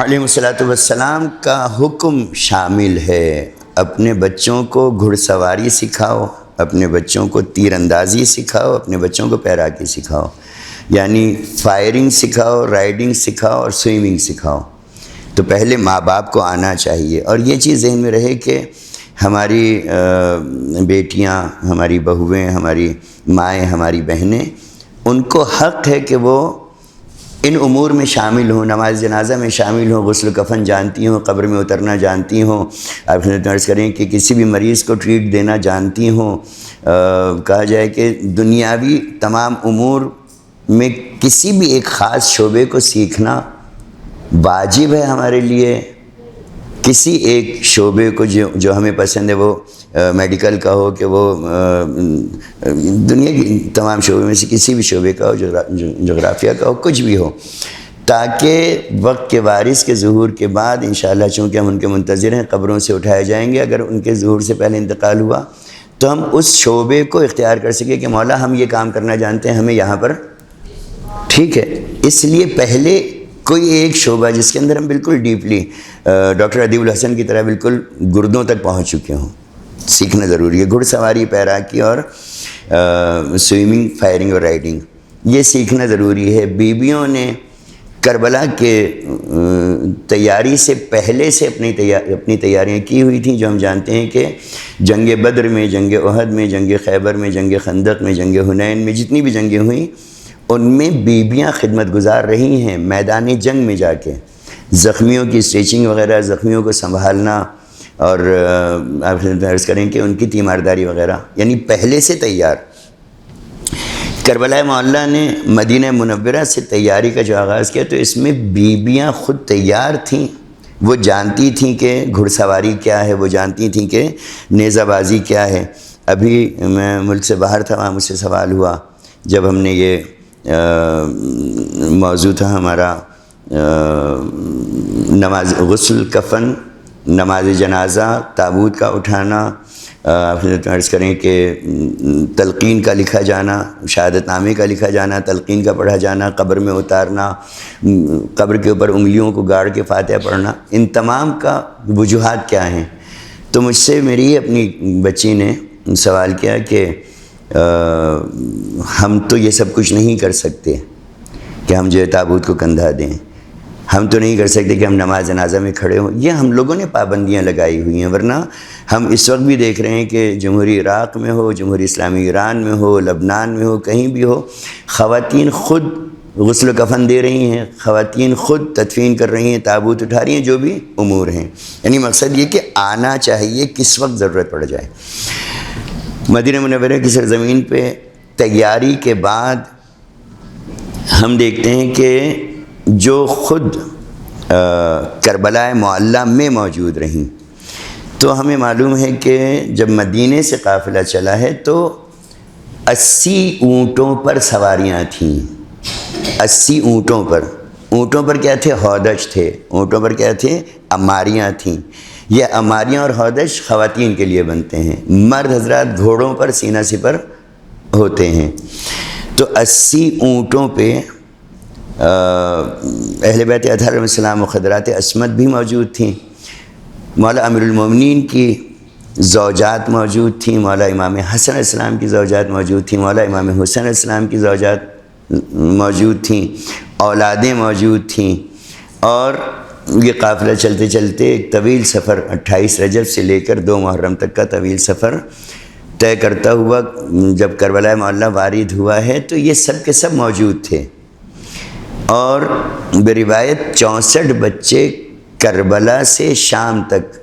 A: علیہ السلام کا حکم شامل ہے، اپنے بچوں کو گھڑ سواری سکھاؤ، اپنے بچوں کو تیر اندازی سکھاؤ، اپنے بچوں کو پیراکی سکھاؤ، یعنی فائرنگ سکھاؤ، رائڈنگ سکھاؤ اور سوئمنگ سکھاؤ۔ تو پہلے ماں باپ کو آنا چاہیے، اور یہ چیز ذہن میں رہے کہ ہماری بیٹیاں، ہماری بہویں، ہماری مائیں، ہماری بہنیں، ان کو حق ہے کہ وہ ان امور میں شامل ہوں، نماز جنازہ میں شامل ہوں، غسل کفن جانتی ہوں، قبر میں اترنا جانتی ہوں، آپ عرض کریں کہ کسی بھی مریض کو ٹریٹ دینا جانتی ہوں، کہا جائے کہ دنیاوی تمام امور میں کسی بھی ایک خاص شعبے کو سیکھنا واجب ہے ہمارے لیے۔ کسی ایک شعبے کو جو ہمیں پسند ہے، وہ میڈیکل کا ہو، کہ وہ دنیا کی تمام شعبے میں سے کسی بھی شعبے کا ہو، جغرافیہ کا ہو، کچھ بھی ہو، تاکہ وقت کے وارث کے ظہور کے بعد انشاءاللہ، چونکہ ہم ان کے منتظر ہیں، قبروں سے اٹھائے جائیں گے، اگر ان کے ظہور سے پہلے انتقال ہوا تو ہم اس شعبے کو اختیار کر سکیں کہ مولا ہم یہ کام کرنا جانتے ہیں، ہمیں یہاں پر ٹھیک ہے۔ اس لیے پہلے کوئی ایک شعبہ جس کے اندر ہم بالکل ڈیپلی ڈاکٹر ادیب الحسن کی طرح بالکل گردوں تک پہنچ چکے ہوں، سیکھنا ضروری ہے۔ گھڑ سواری، پیراکی اور سوئمنگ، فائرنگ اور رائڈنگ، یہ سیکھنا ضروری ہے۔ بیویوں نے کربلا کے تیاری سے پہلے سے اپنی تیاریاں کی ہوئی تھیں، جو ہم جانتے ہیں کہ جنگ بدر میں، جنگ احد میں، جنگ خیبر میں، جنگ خندق میں، جنگ حنین میں، جتنی بھی جنگیں ہوئیں ان میں بیویاں خدمت گزار رہی ہیں، میدان جنگ میں جا کے زخمیوں کی اسٹیچنگ وغیرہ، زخمیوں کو سنبھالنا، اور آپ عرض کریں کہ ان کی تیمارداری وغیرہ، یعنی پہلے سے تیار۔ کربلا معلیٰ نے مدینہ منورہ سے تیاری کا جو آغاز کیا، تو اس میں بیویاں خود تیار تھیں، وہ جانتی تھیں کہ گھڑ سواری کیا ہے، وہ جانتی تھیں کہ نیزہ بازی کیا ہے۔ ابھی میں ملک سے باہر تھا، وہاں مجھ سے سوال ہوا جب ہم نے یہ موضوع تھا ہمارا نماز غسل کفن، نماز جنازہ، تابوت کا اٹھانا، آپ عرض کریں کہ تلقین کا لکھا جانا، شہادت نامے کا لکھا جانا، تلقین کا پڑھا جانا، قبر میں اتارنا، قبر کے اوپر انگلیوں کو گاڑ کے فاتحہ پڑھنا، ان تمام کا وجوہات کیا ہیں؟ تو مجھ سے میری اپنی بچی نے سوال کیا کہ ہم تو یہ سب کچھ نہیں کر سکتے کہ ہم جو ہے تابوت کو کندھا دیں، ہم تو نہیں کر سکتے کہ ہم نماز جنازہ میں کھڑے ہوں، یہ ہم لوگوں نے پابندیاں لگائی ہوئی ہیں، ورنہ ہم اس وقت بھی دیکھ رہے ہیں کہ جمہوری عراق میں ہو، جمہوری اسلامی ایران میں ہو، لبنان میں ہو، کہیں بھی ہو، خواتین خود غسل و کفن دے رہی ہیں، خواتین خود تدفین کر رہی ہیں، تابوت اٹھا رہی ہیں، جو بھی امور ہیں، یعنی مقصد یہ کہ آنا چاہیے کس وقت ضرورت پڑ جائے۔ مدینہ منورہ کی سرزمین پہ تیاری کے بعد ہم دیکھتے ہیں کہ جو خود کربلا معلیٰ میں موجود رہیں، تو ہمیں معلوم ہے کہ جب مدینے سے قافلہ چلا ہے تو 80 اونٹوں پر سواریاں تھیں، 80 اونٹوں پر کیا تھے؟ ہودج تھے، اونٹوں پر کیا تھے؟ اماریاں تھیں۔ یہ اماریاں اور ہودج خواتین کے لیے بنتے ہیں، مرد حضرات گھوڑوں پر سینہ سپر ہوتے ہیں۔ تو 80 اونٹوں پہ اہل بیت اطہار علیہ السلام و خدرات عصمت بھی موجود تھیں، مولا امیر المومنین کی زوجات موجود تھیں، مولا امام حسن علیہ السلام کی زوجات موجود تھیں، مولا امام حسین علیہ السلام کی زوجات موجود تھیں، اولادیں موجود تھیں، اور یہ قافلہ چلتے چلتے ایک طویل سفر 28 رجب سے لے کر 2 محرم تک کا طویل سفر طے کرتا ہوا جب کربلا معلیٰ وارد ہوا ہے تو یہ سب کے سب موجود تھے، اور بروایت 64 بچے کربلا سے شام تک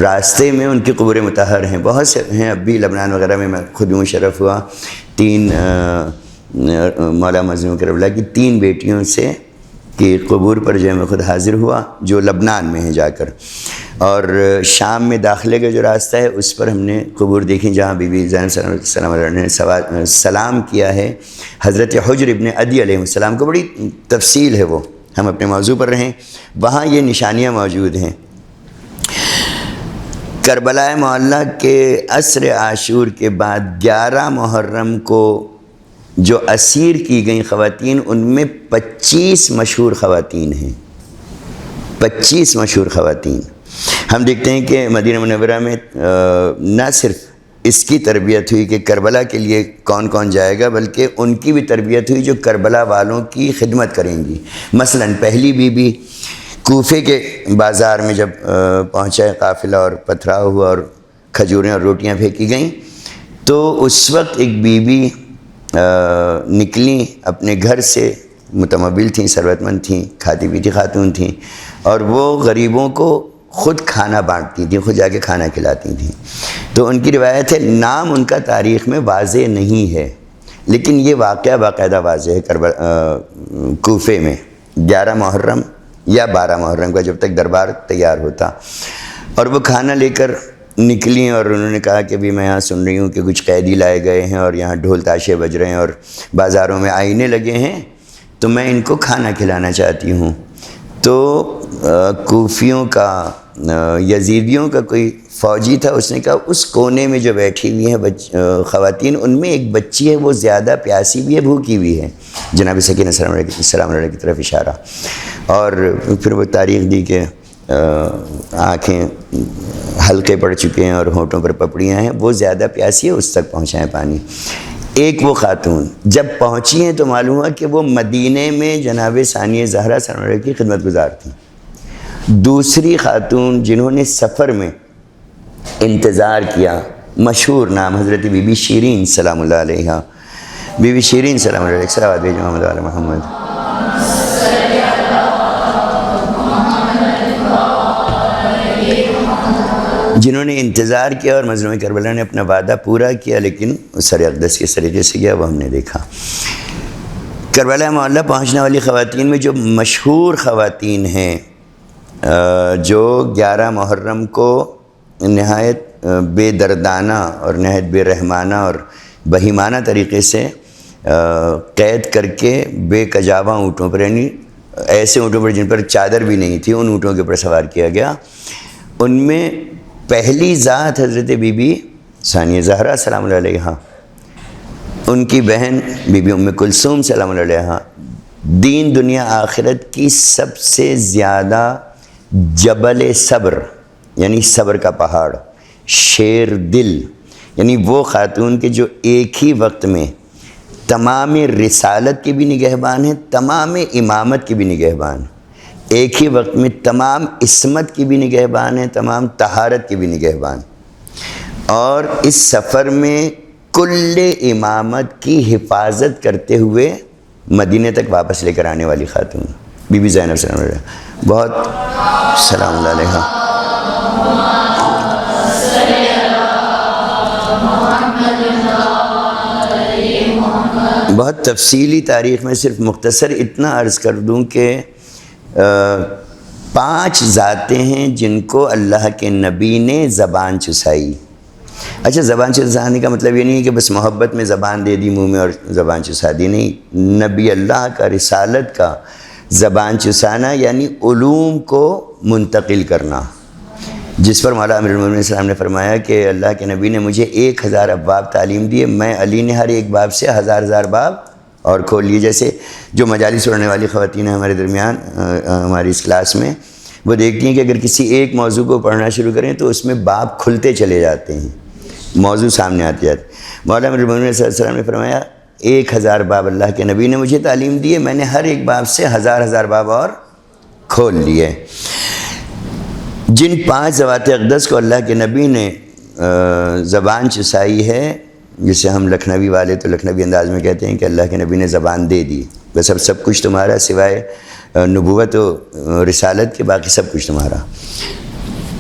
A: راستے میں ان کی قبور مطہر ہیں، بہت سے ہیں اب بھی لبنان وغیرہ میں، میں خود مشرف ہوا 3 مولا مظلوم کربلا کی 3 بیٹیوں سے کی قبور پر جو ہے میں خود حاضر ہوا، جو لبنان میں ہیں جا کر، اور شام میں داخلے کا جو راستہ ہے اس پر ہم نے قبور دیکھی جہاں بی بی زینب صلی اللہ علیہ وسلم نے سلام کیا ہے حضرت حجر ابن عدی علیہ السلام کو، بڑی تفصیل ہے وہ، ہم اپنے موضوع پر رہیں، وہاں یہ نشانیاں موجود ہیں۔ کربلا معلیٰ کے عصر عاشور کے بعد 11 محرم کو جو اسیر کی گئیں خواتین، ان میں 25 مشہور خواتین ہیں، 25 مشہور خواتین۔ ہم دیکھتے ہیں کہ مدینہ منورہ میں نہ صرف اس کی تربیت ہوئی کہ کربلا کے لیے کون کون جائے گا، بلکہ ان کی بھی تربیت ہوئی جو کربلا والوں کی خدمت کریں گی۔ مثلا پہلی بی بی کوفے کے بازار میں جب پہنچا قافلہ اور پتھراؤ ہوا اور کھجوریں اور روٹیاں پھینکی گئیں، تو اس وقت ایک بی بی نکلیں اپنے گھر سے، متمول تھیں، ثروت مند تھیں، کھاتی پیتی خاتون تھیں، اور وہ غریبوں کو خود کھانا بانٹتی تھیں، خود جا کے کھانا کھلاتی تھیں۔ تو ان کی روایت ہے، نام ان کا تاریخ میں واضح نہیں ہے، لیکن یہ واقعہ باقاعدہ واضح ہے کوفے میں 11 محرم یا 12 محرم کا، جب تک دربار تیار ہوتا، اور وہ کھانا لے کر نکلیں، اور انہوں نے کہا کہ بھی میں یہاں سن رہی ہوں کہ کچھ قیدی لائے گئے ہیں اور یہاں ڈھول تاشے بج رہے ہیں اور بازاروں میں آئینے لگے ہیں، تو میں ان کو کھانا کھلانا چاہتی ہوں۔ تو کوفیوں کا، یزیدیوں کا کوئی فوجی تھا، اس نے کہا اس کونے میں جو بیٹھی ہوئی ہیں خواتین، ان میں ایک بچی ہے، وہ زیادہ پیاسی بھی ہے، بھوکی بھی ہے، جناب سکینہ السلام علیہ کی طرف اشارہ، اور پھر وہ تاریخ دی کہ آنکھیں حلقے پڑ چکے ہیں اور ہونٹوں پر پپڑیاں ہیں، وہ زیادہ پیاسی ہے، اس تک پہنچائیں پانی۔ ایک وہ خاتون جب پہنچی ہیں تو معلوم ہوا کہ وہ مدینے میں جناب ثانیہ زہرا صلی اللہ علیہ وسلم کی خدمت گزار تھیں۔ دوسری خاتون جنہوں نے سفر میں انتظار کیا، مشہور نام حضرت بی بی شیرین سلام اللہ علیہ، بی بی شیرین سلام اللہ علیہ، صلوات بھیجو محمد علی محمد۔ جنہوں نے انتظار کیا اور مظلوم کربلا نے اپنا وعدہ پورا کیا، لیکن سر اقدس کس طریقے سے گیا وہ ہم نے دیکھا۔ کربلا معلیٰ پہنچنے والی خواتین میں جو مشہور خواتین ہیں، جو 11 محرم کو نہایت بے دردانہ اور نہایت بے رحمانہ اور بہیمانہ طریقے سے قید کر کے بے کجاوا اونٹوں پر، یعنی ایسے اونٹوں پر جن پر چادر بھی نہیں تھی، ان اونٹوں کے اوپر سوار کیا گیا، ان میں پہلی ذات حضرت بی بی ثانیہ زہرا سلام اللہ علیہا، ان کی بہن بی بی ام کلثوم سلام اللہ علیہا، دین دنیا آخرت کی سب سے زیادہ جبل صبر یعنی صبر کا پہاڑ، شیر دل، یعنی وہ خاتون کے جو ایک ہی وقت میں تمام رسالت کی بھی نگہبان ہیں، تمام امامت کی بھی نگہبان، ایک ہی وقت میں تمام عصمت کی بھی نگہبان ہیں، تمام طہارت کی بھی نگہبان، اور اس سفر میں کل امامت کی حفاظت کرتے ہوئے مدینے تک واپس لے کر آنے والی خاتون بی بی زینب سلام اللہ علیہ، بہت سلام اللہ علیہ۔ بہت تفصیلی تاریخ میں صرف مختصر اتنا عرض کر دوں کہ 5 ذاتیں ہیں جن کو اللہ کے نبی نے زبان چسائی۔ اچھا، زبان چسانے کا مطلب یہ نہیں ہے کہ بس محبت میں زبان دے دی منہ میں اور زبان چسا دی، نہیں، نبی اللہ کا، رسالت کا زبان چسانا یعنی علوم کو منتقل کرنا، جس پر مولا امیر المومنین السلام نے فرمایا کہ اللہ کے نبی نے مجھے 1000 ابواب تعلیم دیے، میں علی نے ہر ایک باب سے 1000 باب اور کھول لیے۔ جیسے جو مجالس پڑھنے والی خواتین ہیں ہمارے درمیان، ہماری اس کلاس میں، وہ دیکھتی ہیں کہ اگر کسی ایک موضوع کو پڑھنا شروع کریں تو اس میں باب کھلتے چلے جاتے ہیں، موضوع سامنے آتے جاتے ہیں۔ مولا امیر المومنین صلی اللہ علیہ وسلم نے فرمایا 1000 باب اللہ کے نبی نے مجھے تعلیم دیے، میں نے ہر ایک باب سے 1000 باب اور کھول لیے۔ جن 5 ذوات اقدس کو اللہ کے نبی نے زبان چسائی ہے، جسے ہم لکھنوی والے تو لکھنوی انداز میں کہتے ہیں کہ اللہ کے نبی نے زبان دے دی، بس اب سب کچھ تمہارا سوائے نبوت و رسالت کے، باقی سب کچھ تمہارا۔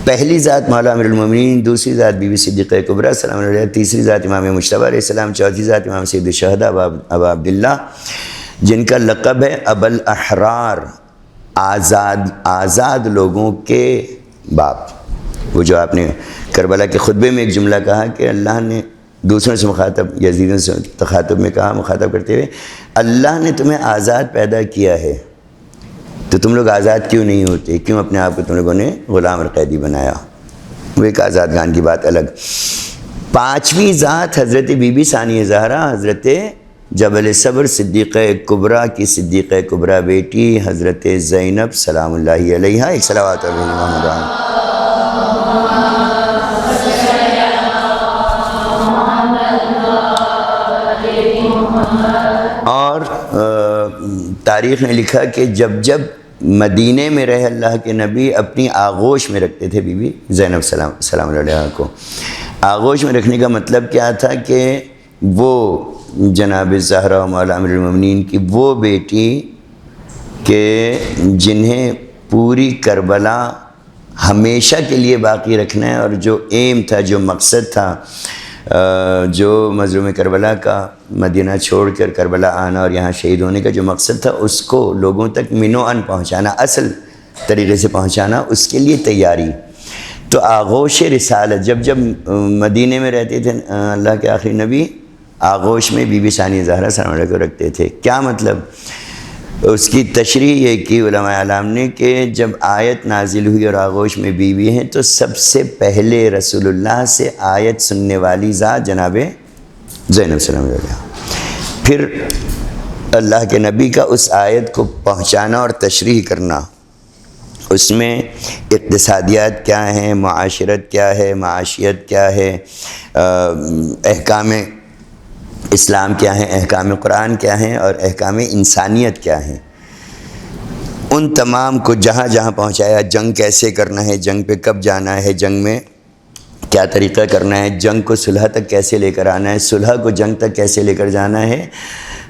A: پہلی ذات مولا امیر المومنین، دوسری ذات بی بی صدیقہ کبریٰ سلام اللہ علیہا، تیسری ذات امام مجتبیٰ علیہ السلام، چوتھی ذات امام سید الشہداء ابا عبداللہ، جن کا لقب ہے ابو الاحرار، آزاد لوگوں کے باپ۔ وہ جو آپ نے کربلا کے خطبے میں ایک جملہ کہا کہ اللہ نے دوسروں سے مخاطب، یزیدوں سے تخاطب میں کہا، مخاطب کرتے ہوئے، اللہ نے تمہیں آزاد پیدا کیا ہے تو تم لوگ آزاد کیوں نہیں ہوتے، کیوں اپنے آپ کو تم لوگوں نے غلام اور قیدی بنایا؟ وہ ایک آزاد گان کی بات الگ۔ 5ویں ذات حضرت بی بی ثانیہ زہرا، حضرت جبل صبر صدیقہ کبریٰ کی صدیقہ کبریٰ بیٹی حضرت زینب سلام اللہ علیہا، ایک صلوات علیہ محمد اور تاریخ نے لکھا کہ جب مدینے میں رہے اللہ کے نبی، اپنی آغوش میں رکھتے تھے بی بی زینب سلام اللہ علیہا کو۔ آغوش میں رکھنے کا مطلب کیا تھا کہ وہ جناب زہرا مولا امیر المومنین کی وہ بیٹی کہ جنہیں پوری کربلا ہمیشہ کے لیے باقی رکھنا ہے، اور جو ایم تھا، جو مقصد تھا، جو مظلوم کربلا کا مدینہ چھوڑ کر کربلا آنا اور یہاں شہید ہونے کا جو مقصد تھا، اس کو لوگوں تک منوعاً پہنچانا، اصل طریقے سے پہنچانا، اس کے لیے تیاری۔ تو آغوش رسالت، جب مدینے میں رہتے تھے اللہ کے آخری نبی، آغوش میں بی بی ثانیہ زہرا سلام علیہ کو رکھتے تھے۔ کیا مطلب؟ اس کی تشریح یہ کی علماء اعلام نے کہ جب آیت نازل ہوئی اور آغوش میں بی بی ہیں تو سب سے پہلے رسول اللہ سے آیت سننے والی ذات جناب زینب سلام علیہ، پھر اللہ کے نبی کا اس آیت کو پہنچانا اور تشریح کرنا، اس میں اقتصادیات کیا ہیں، معاشرت کیا ہے، معاشیت کیا ہے، احکام اسلام کیا ہیں، احکام قرآن کیا ہیں، اور احکام انسانیت کیا ہیں، ان تمام کو جہاں جہاں پہنچایا۔ جنگ کیسے کرنا ہے، جنگ پہ کب جانا ہے، جنگ میں کیا طریقہ کرنا ہے، جنگ کو صلح تک کیسے لے کر آنا ہے، صلح کو جنگ تک کیسے لے کر جانا ہے۔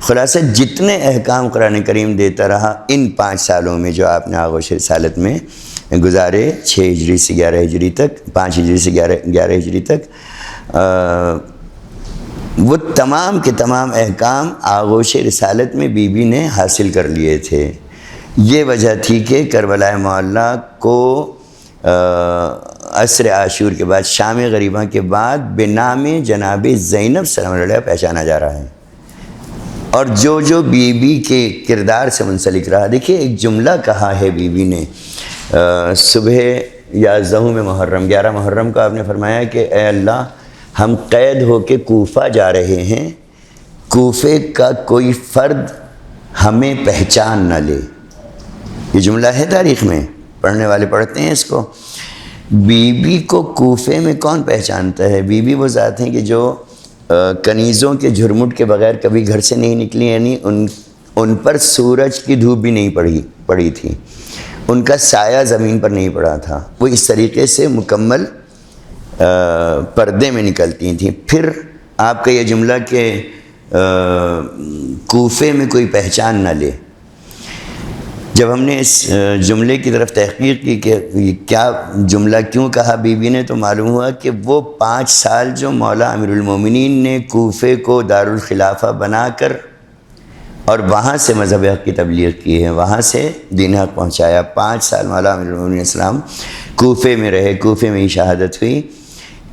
A: خلاصہ جتنے احکام قرآن کریم دیتا رہا ان 5 سالوں میں جو آپ نے آغوش رسالت میں گزارے، 6 ہجری سے 11 ہجری تک، 5 ہجری سے 11 ہجری تک، وہ تمام کے تمام احکام آغوش رسالت میں بی بی نے حاصل کر لیے تھے۔ یہ وجہ تھی کہ کربلا معلیٰ کو عصر عاشور کے بعد، شام غریبہ کے بعد بنام جناب زینب سلام اللہ علیہا پہچانا جا رہا ہے، اور جو بی بی کے کردار سے منسلک رہا۔ دیکھیے ایک جملہ کہا ہے بی بی نے، صبح 11 میں محرم، 11 محرم کو آپ نے فرمایا کہ اے اللہ ہم قید ہو کے کوفہ جا رہے ہیں، کوفے کا کوئی فرد ہمیں پہچان نہ لے۔ یہ جملہ ہے تاریخ میں، پڑھنے والے پڑھتے ہیں اس کو۔ بی بی کو کوفے میں کون پہچانتا ہے؟ بی بی وہ ذات ہیں کہ جو کنیزوں کے جھرمٹ کے بغیر کبھی گھر سے نہیں نکلی، یعنی ان پر سورج کی دھوپ بھی نہیں پڑی تھی، ان کا سایہ زمین پر نہیں پڑا تھا، وہ اس طریقے سے مکمل پردے میں نکلتی تھیں۔ پھر آپ کا یہ جملہ کہ کوفے میں کوئی پہچان نہ لے، جب ہم نے اس جملے کی طرف تحقیق کی کہ کیا جملہ کیوں کہا بی بی نے، تو معلوم ہوا کہ وہ 5 سال جو مولا امیر المومنین نے کوفے کو دارالخلافہ بنا کر اور وہاں سے مذہب حق کی تبلیغ کی ہے، وہاں سے دین حق پہنچایا، 5 سال مولا امیر المومنین السلام کوفے میں رہے، کوفے میں ہی شہادت ہوئی۔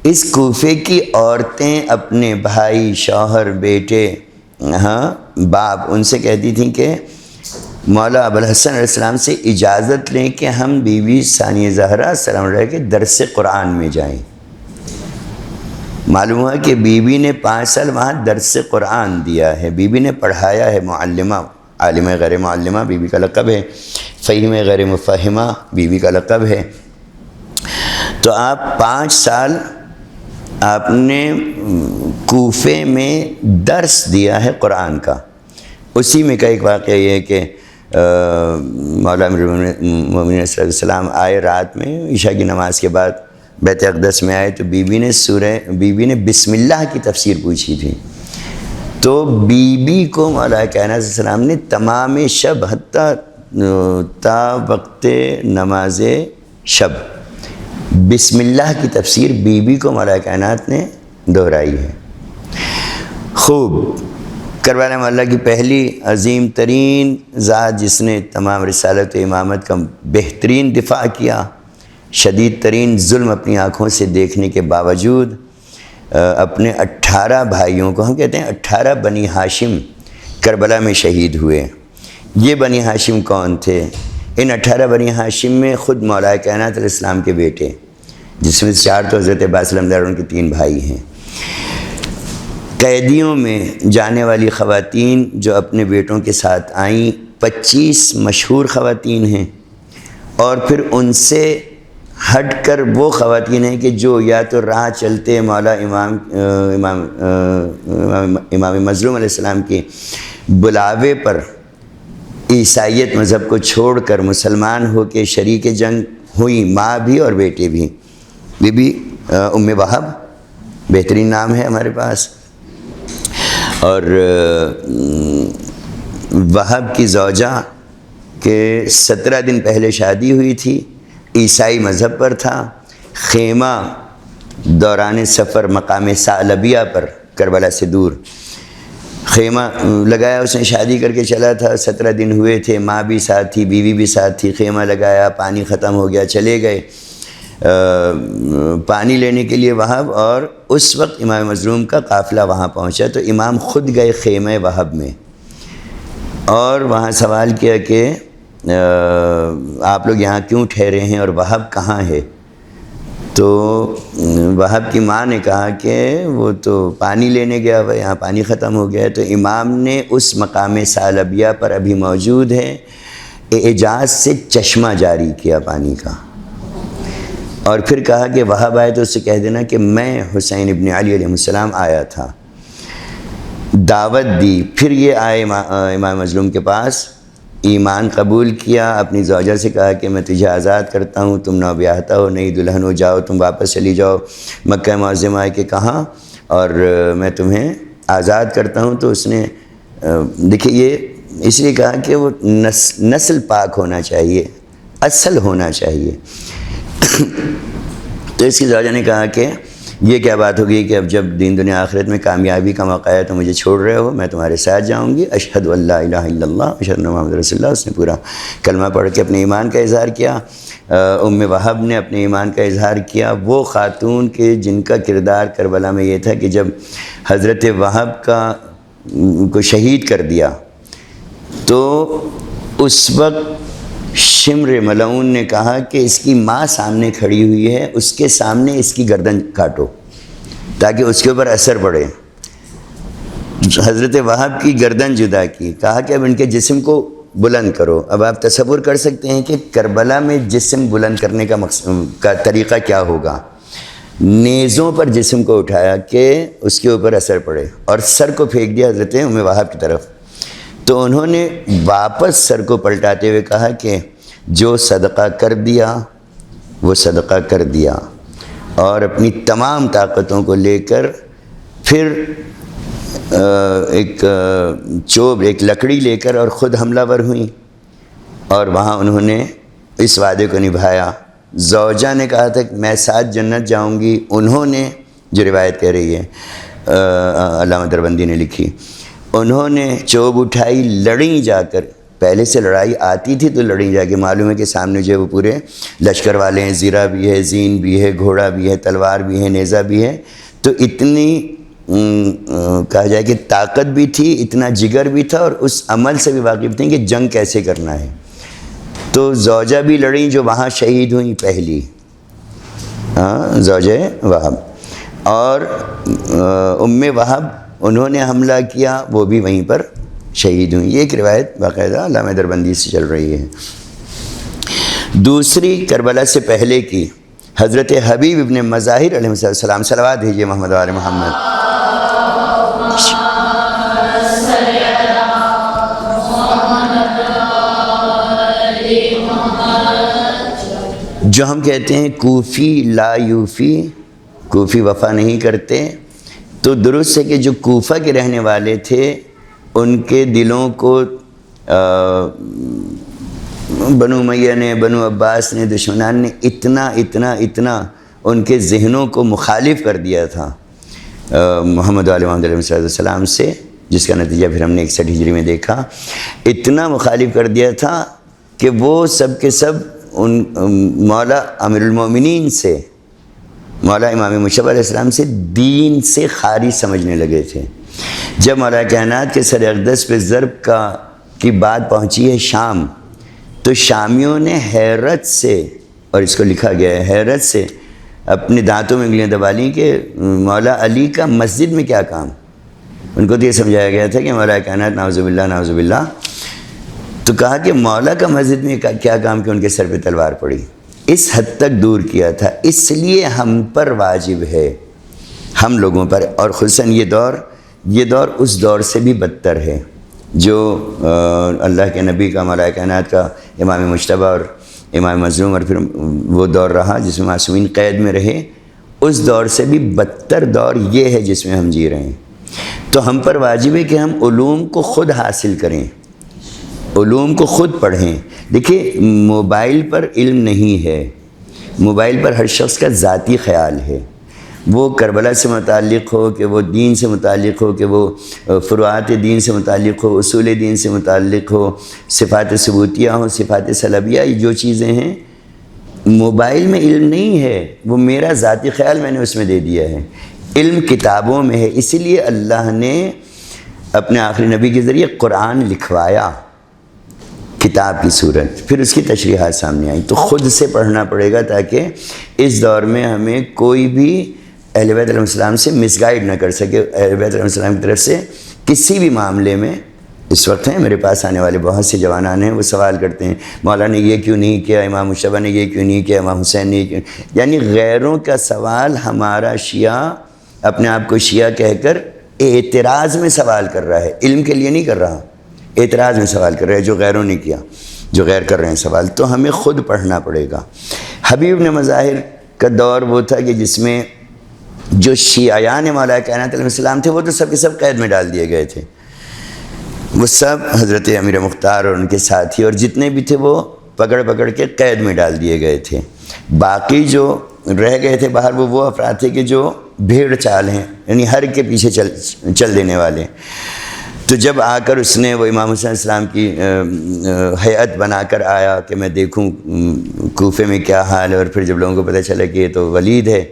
A: اس کوفے کی عورتیں اپنے بھائی، شوہر، بیٹے، باپ، ان سے کہتی تھیں کہ مولا ابوالحسن علیہ السلام سے اجازت لیں کہ ہم بی بی ثانیہ زہرا سلام علیہ کے درس قرآن میں جائیں۔ معلوم ہوا کہ بی بی نے 5 سال وہاں درس قرآن دیا ہے، بی بی نے پڑھایا ہے، معلمہ، عالمہ غیر معلمہ بی بی کا لقب ہے، فہیمہ غیر مفہمہ بی بی کا لقب ہے۔ تو آپ 5 سال آپ نے کوفے میں درس دیا ہے قرآن کا۔ اسی میں کا ایک واقعہ یہ ہے کہ مولا امیر المومنین علیہ السلام آئے رات میں عشاء کی نماز کے بعد بیت اقدس میں آئے، تو بی بی نے بسم اللہ کی تفسیر پوچھی تھی، تو بی بی کو مولا کائنات علیہ السلام نے تمام شب حتیٰ تا وقت نماز شب بسم اللہ کی تفسیر بی بی کو مولا کائنات نے دہرائی ہے۔ خوب، کربلا محلہ کی پہلی عظیم ترین ذات جس نے تمام رسالت و امامت کا بہترین دفاع کیا، شدید ترین ظلم اپنی آنکھوں سے دیکھنے کے باوجود اپنے 18 بھائیوں کو، ہم کہتے ہیں 18 بنی ہاشم کربلا میں شہید ہوئے۔ یہ بنی ہاشم کون تھے؟ ان 18 بنی ہاشم میں خود مولا کائنات علیہ السلام کے بیٹے، جس میں 4 تو حضرت عباس علیہ السلام کے 3 بھائی ہیں۔ قیدیوں میں جانے والی خواتین جو اپنے بیٹوں کے ساتھ آئیں 25 مشہور خواتین ہیں، اور پھر ان سے ہٹ کر وہ خواتین ہیں کہ جو یا تو راہ چلتے مولا امام مظلوم علیہ السلام کے بلاوے پر عیسائیت مذہب کو چھوڑ کر مسلمان ہو کے شریک جنگ ہوئی، ماں بھی اور بیٹے بھی۔ بی بی ام وہب بہترین نام ہے ہمارے پاس، اور وہب کی زوجہ کے 17 دن پہلے شادی ہوئی تھی، عیسائی مذہب پر تھا، خیمہ دوران سفر مقام ثعلبیہ پر کربلا سے دور خیمہ لگایا، اس نے شادی کر کے چلا تھا، 17 دن ہوئے تھے، ماں بھی ساتھ تھی، بیوی بھی ساتھ تھی، خیمہ لگایا، پانی ختم ہو گیا، چلے گئے پانی لینے کے لیے وہب، اور اس وقت امام مظلوم کا قافلہ وہاں پہنچا، تو امام خود گئے خیمہ وہب میں اور وہاں سوال کیا کہ آپ لوگ یہاں کیوں ٹھہرے ہیں اور وہب کہاں ہے؟ تو وہب کی ماں نے کہا کہ وہ تو پانی لینے گیا ہوا، یہاں پانی ختم ہو گیا ہے۔ تو امام نے اس مقام ثعلبیہ پر ابھی موجود ہے اعجاز سے چشمہ جاری کیا پانی کا، اور پھر کہا کہ وہب آئے تو اس سے کہہ دینا کہ میں حسین ابن علی علیہ السلام آیا تھا، دعوت دی۔ پھر یہ آئے امام مظلوم کے پاس، ایمان قبول کیا، اپنی زوجہ سے کہا کہ میں تجھے آزاد کرتا ہوں، تم نوبیاہتا ہو، نئی دلہن ہو، جاؤ تم واپس چلی جاؤ مکہ معظمہ آئے کہ کہاں، اور میں تمہیں آزاد کرتا ہوں۔ تو اس نے دیکھیے یہ اس لیے کہا کہ وہ نسل پاک ہونا چاہیے، اصل ہونا چاہیے۔ تو اس کی زوجہ نے کہا کہ یہ کیا بات ہوگی کہ اب جب دین دنیا آخرت میں کامیابی کا موقع ہے تو مجھے چھوڑ رہے ہو، میں تمہارے ساتھ جاؤں گی، اشہد ان لا الہ الا اللہ اشہد ان محمد رسول اللہ۔ اس نے پورا کلمہ پڑھ کے اپنے ایمان کا اظہار کیا۔ ام وہب نے اپنے ایمان کا اظہار کیا، وہ خاتون کے جن کا کردار کربلا میں یہ تھا کہ جب حضرت وہب کو شہید کر دیا تو اس وقت شمر ملعون نے کہا کہ اس کی ماں سامنے کھڑی ہوئی ہے، اس کے سامنے اس کی گردن کاٹو تاکہ اس کے اوپر اثر پڑے۔ حضرت وہاب کی گردن جدا کی، کہا کہ اب ان کے جسم کو بلند کرو۔ اب آپ تصور کر سکتے ہیں کہ کربلا میں جسم بلند کرنے کا طریقہ کیا ہوگا۔ نیزوں پر جسم کو اٹھایا کہ اس کے اوپر اثر پڑے، اور سر کو پھینک دیا حضرت ام وہاب کی طرف۔ تو انہوں نے واپس سر کو پلٹاتے ہوئے کہا کہ جو صدقہ کر دیا وہ صدقہ کر دیا، اور اپنی تمام طاقتوں کو لے کر پھر ایک چوب، ایک لکڑی لے کر اور خود حملہ ور ہوئیں، اور وہاں انہوں نے اس وعدے کو نبھایا۔ زوجہ نے کہا تھا کہ میں ساتھ جنت جاؤں گی، انہوں نے، جو روایت کہہ رہی ہے علامہ دربندی نے لکھی، انہوں نے چوب اٹھائی، لڑیں جا کر، پہلے سے لڑائی آتی تھی تو لڑیں جا کے، معلوم ہے کہ سامنے جو ہے وہ پورے لشکر والے ہیں، زیرہ بھی ہے، زین بھی ہے، گھوڑا بھی ہے، تلوار بھی ہے، نیزہ بھی ہے، تو اتنی کہا جائے کہ طاقت بھی تھی، اتنا جگر بھی تھا، اور اس عمل سے بھی واقف تھیں کہ جنگ کیسے کرنا ہے۔ تو زوجہ بھی لڑیں جو وہاں شہید ہوئیں پہلی، زوجہ وہب، اور ام وہب انہوں نے حملہ کیا، وہ بھی وہیں پر شہید ہوئیں۔ یہ ایک روایت باقاعدہ علامہ دربندی سے چل رہی ہے۔ دوسری کربلا سے پہلے کی حضرت حبیب ابن مظاہر علیہ السلام، صلوات بھیجیے محمد وآل محمد۔ جو ہم کہتے ہیں کوفی لا یوفی، کوفی وفا نہیں کرتے، تو درست ہے کہ جو کوفہ کے رہنے والے تھے ان کے دلوں کو بنو امیہ نے، بنو عباس نے، دشمنان نے اتنا ان کے ذہنوں کو مخالف کر دیا تھا محمد علیہ السلام سے، جس کا نتیجہ پھر ہم نے 61 ہجری میں دیکھا۔ اتنا مخالف کر دیا تھا کہ وہ سب کے سب ان مولا امیر المومنین سے، مولا امام مشتبہ علیہ السلام سے دین سے خارج سمجھنے لگے تھے۔ جب مولا کائنات کے سر اقدس پہ ضرب کی بات پہنچی ہے شام، تو شامیوں نے حیرت سے، اور اس کو لکھا گیا ہے، حیرت سے اپنے دانتوں میں انگلیاں دبا لیں کہ مولا علی کا مسجد میں کیا کام۔ ان کو تو یہ سمجھایا گیا تھا کہ مولا کائنات نعوذ باللہ، تو کہا کہ مولا کا مسجد میں کیا کام کہ ان کے سر پہ تلوار پڑی۔ اس حد تک دور کیا تھا۔ اس لیے ہم پر واجب ہے، ہم لوگوں پر، اور خصوصاً یہ دور اس دور سے بھی بدتر ہے جو اللہ کے نبی کا، مولا کائنات کا امام مجتبی اور امام مظلوم، اور پھر وہ دور رہا جس میں معصومین قید میں رہے۔ اس دور سے بھی بدتر دور یہ ہے جس میں ہم جی رہے ہیں۔ تو ہم پر واجب ہے کہ ہم علوم کو خود حاصل کریں، علوم کو خود پڑھیں۔ دیکھیے موبائل پر علم نہیں ہے، موبائل پر ہر شخص کا ذاتی خیال ہے، وہ کربلا سے متعلق ہو، کہ وہ دین سے متعلق ہو، کہ وہ فروعات دین سے متعلق ہو، اصول دین سے متعلق ہو، صفات ثبوتیہ ہوں، صفات سلبیہ، یہ جو چیزیں ہیں موبائل میں علم نہیں ہے، وہ میرا ذاتی خیال میں نے اس میں دے دیا ہے۔ علم کتابوں میں ہے، اسی لیے اللہ نے اپنے آخری نبی کے ذریعے قرآن لکھوایا کتاب کی صورت، پھر اس کی تشریحات سامنے آئی۔ تو خود سے پڑھنا پڑے گا تاکہ اس دور میں ہمیں کوئی بھی اہل بیت علیہ السلام سے مس گائیڈ نہ کر سکے۔ اہل بیت علیہ السلام کی طرف سے کسی بھی معاملے میں، اس وقت ہیں میرے پاس آنے والے بہت سے جوانان ہیں، وہ سوال کرتے ہیں مولا نے یہ کیوں نہیں کیا، امام مجتبیٰ نے یہ کیوں نہیں کیا، امام حسین نے یہ کیوں، یعنی غیروں کا سوال ہمارا شیعہ اپنے آپ کو شیعہ کہہ کر اعتراض میں سوال کر رہا ہے، علم کے لیے نہیں کر رہا، اعتراض میں سوال کر رہا ہے جو غیروں نے کیا، جو غیر کر رہے ہیں سوال۔ تو ہمیں خود پڑھنا پڑے گا۔ حبیب ابن مظاہر کا دور وہ تھا کہ جس میں جو شیعیان مولا کائنات علیہ السلام تھے وہ تو سب کے سب قید میں ڈال دیے گئے تھے، وہ سب حضرت امیر مختار اور ان کے ساتھی اور جتنے بھی تھے وہ پکڑ کے قید میں ڈال دیے گئے تھے۔ باقی جو رہ گئے تھے باہر وہ افراد تھے کہ جو بھیڑ چال ہیں، یعنی ہر کے پیچھے چل دینے والے۔ تو جب آ کر اس نے وہ امام حسین السلام کی ہیئت بنا کر آیا کہ میں دیکھوں کوفے میں کیا حال ہے، اور پھر جب لوگوں کو پتہ چلا کہ یہ تو ولید ہے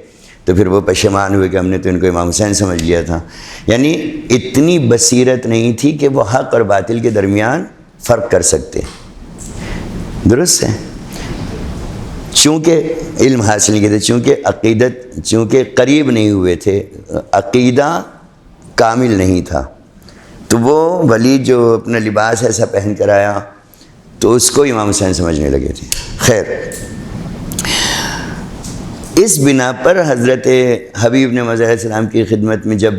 A: تو پھر وہ پشیمان ہوئے کہ ہم نے تو ان کو امام حسین سمجھ لیا تھا۔ یعنی اتنی بصیرت نہیں تھی کہ وہ حق اور باطل کے درمیان فرق کر سکتے۔ درست ہے، چونکہ علم حاصل نہیں کیے تھے، چونکہ قریب نہیں ہوئے تھے، عقیدہ کامل نہیں تھا، تو وہ ولید جو اپنا لباس ایسا پہن کر آیا تو اس کو امام حسین سمجھنے لگے تھے۔ خیر، اس بنا پر حضرت حبیب نے علیہ السلام کی خدمت میں جب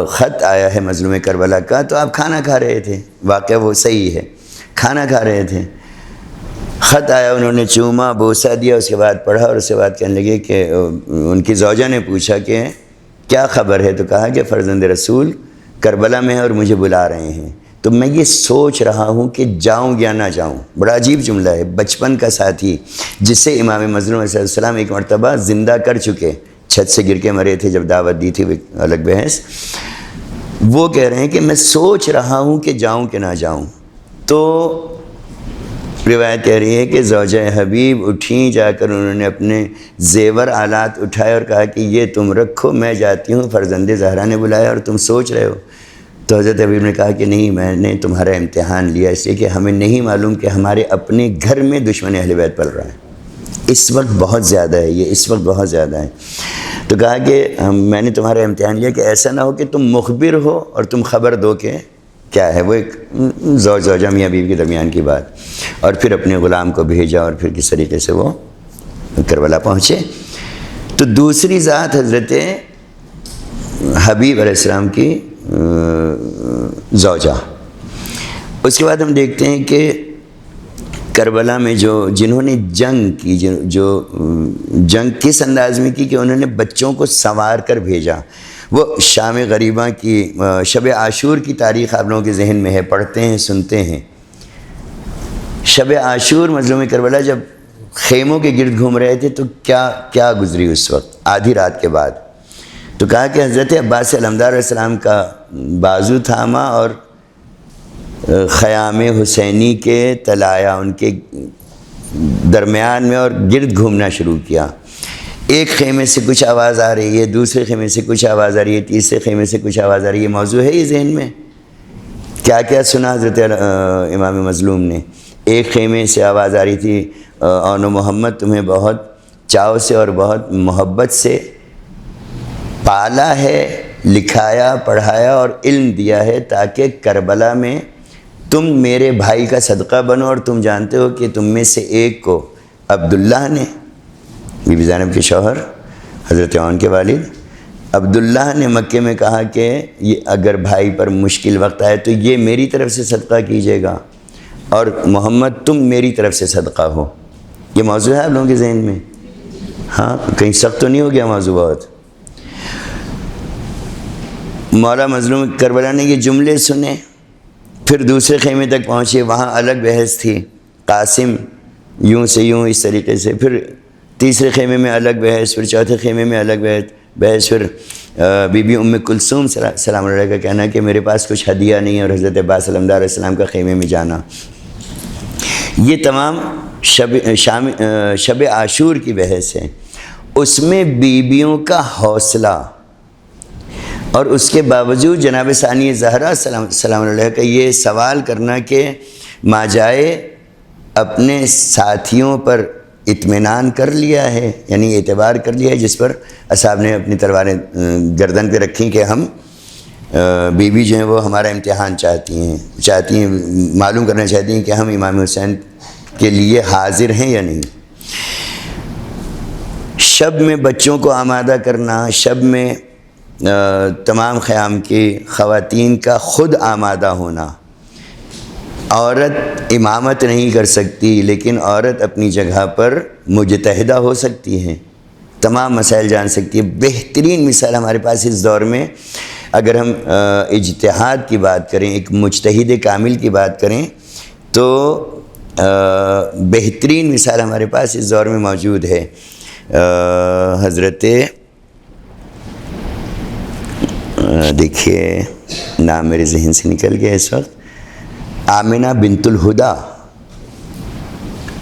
A: خط آیا ہے مظلوم کربلا کا، تو آپ کھانا کھا رہے تھے، واقعہ وہ صحیح ہے، کھانا کھا رہے تھے، خط آیا، انہوں نے چوما، بوسہ دیا، اس کے بعد پڑھا، اور اس کے بعد کہنے لگے کہ ان کی زوجہ نے پوچھا کہ کیا خبر ہے، تو کہا کہ فرزند رسول کربلا میں ہے اور مجھے بلا رہے ہیں، تو میں یہ سوچ رہا ہوں کہ جاؤں یا نہ جاؤں۔ بڑا عجیب جملہ ہے، بچپن کا ساتھی جس سے امام مظلوم علیہ السلام ایک مرتبہ زندہ کر چکے، چھت سے گر کے مرے تھے جب دعوت دی تھی، الگ بحث، وہ کہہ رہے ہیں کہ میں سوچ رہا ہوں کہ جاؤں کہ نہ جاؤں۔ تو روایت کہہ رہی ہے کہ زوجہ حبیب اٹھیں، جا کر انہوں نے اپنے زیور آلات اٹھائے اور کہا کہ یہ تم رکھو، میں جاتی ہوں، فرزند زہرا نے بلایا اور تم سوچ رہے ہو۔ تو حضرت حبیب نے کہا کہ نہیں، میں نے تمہارا امتحان لیا، اس لیے کہ ہمیں نہیں معلوم کہ ہمارے اپنے گھر میں دشمن اہل بیت پل رہا ہے، اس وقت بہت زیادہ ہے، یہ اس وقت بہت زیادہ ہے۔ تو کہا کہ میں نے تمہارا امتحان لیا کہ ایسا نہ ہو کہ تم مخبر ہو اور تم خبر دو کہ کیا ہے، وہ ایک زوجہ میاں بیوی کے درمیان کی بات، اور پھر اپنے غلام کو بھیجا اور پھر کس طریقے سے وہ کربلا پہنچے۔ تو دوسری ذات حضرت حبیب علیہ السلام کی زوجہ۔ اس کے بعد ہم دیکھتے ہیں کہ کربلا میں جنہوں نے جنگ کی، جو جنگ کس انداز میں کی کہ انہوں نے بچوں کو سنوار کر بھیجا۔ وہ شام غریبہ کی شب عاشور کی تاریخ آپ لوگوں کے ذہن میں ہے، پڑھتے ہیں، سنتے ہیں۔ شب عاشور مظلوم کربلا جب خیموں کے گرد گھوم رہے تھے تو کیا گزری اس وقت، آدھی رات کے بعد، تو کہا کہ حضرت عباس علمدار علیہ السلام کا بازو تھاما اور خیام حسینی کے تلایا ان کے درمیان میں اور گرد گھومنا شروع کیا۔ ایک خیمے سے کچھ آواز آ رہی ہے، دوسرے خیمے سے کچھ آواز آ رہی ہے، تیسرے خیمے سے کچھ آواز آ رہی ہے۔ موضوع ہے یہ ذہن میں، کیا کیا سنا حضرت امام مظلوم نے؟ ایک خیمے سے آواز آ رہی تھی، اونو محمد تمہیں بہت چاؤ سے اور بہت محبت سے پالا ہے، لکھایا، پڑھایا اور علم دیا ہے تاکہ کربلا میں تم میرے بھائی کا صدقہ بنو، اور تم جانتے ہو کہ تم میں سے ایک کو عبداللہ نے، بی بی زینب کے شوہر حضرت عون کے والد عبداللہ نے مکے میں کہا کہ یہ اگر بھائی پر مشکل وقت آئے تو یہ میری طرف سے صدقہ کیجیے گا، اور محمد تم میری طرف سے صدقہ ہو۔ یہ موضوع ہے آپ لوگوں کے ذہن میں؟ ہاں، کہیں سخت تو نہیں ہو گیا موضوع بہت؟ مولا مظلوم کربلا نے یہ جملے سنے، پھر دوسرے خیمے تک پہنچے، وہاں الگ بحث تھی، قاسم یوں سے یوں اس طریقے سے، پھر تیسرے خیمے میں الگ بحث، پھر چوتھے خیمے میں الگ بحث، پھر بی بی ام کلثوم سلام علیہ کا کہنا کہ میرے پاس کچھ ہدیہ نہیں ہے، اور حضرت عباس علمدار علیہ السلام کا خیمے میں جانا۔ یہ تمام شب عاشور کی بحث ہے۔ اس میں بیویوں کا حوصلہ، اور اس کے باوجود جناب ثانی زہرا سلام علیہ کا یہ سوال کرنا کہ ما جائے اپنے ساتھیوں پر اطمینان کر لیا ہے، یعنی اعتبار کر لیا ہے، جس پر اصحاب نے اپنی تلواریں گردن پہ رکھیں کہ ہم بیوی جو ہیں وہ ہمارا امتحان چاہتی ہیں، معلوم کرنا چاہتی ہیں کہ ہم امام حسین کے لیے حاضر ہیں یا نہیں۔ شب میں بچوں کو آمادہ کرنا، شب میں تمام خیام کی خواتین کا خود آمادہ ہونا۔ عورت امامت نہیں کر سکتی، لیکن عورت اپنی جگہ پر مجتہدہ ہو سکتی ہے، تمام مسائل جان سکتی ہے۔ بہترین مثال ہمارے پاس اس دور میں، اگر ہم اجتہاد کی بات کریں، ایک مجتہد کامل کی بات کریں، تو بہترین مثال ہمارے پاس اس دور میں موجود ہے۔ حضرت دیکھیے، نام میرے ذہن سے نکل گیا اس وقت، آمنہ بنت الہدا،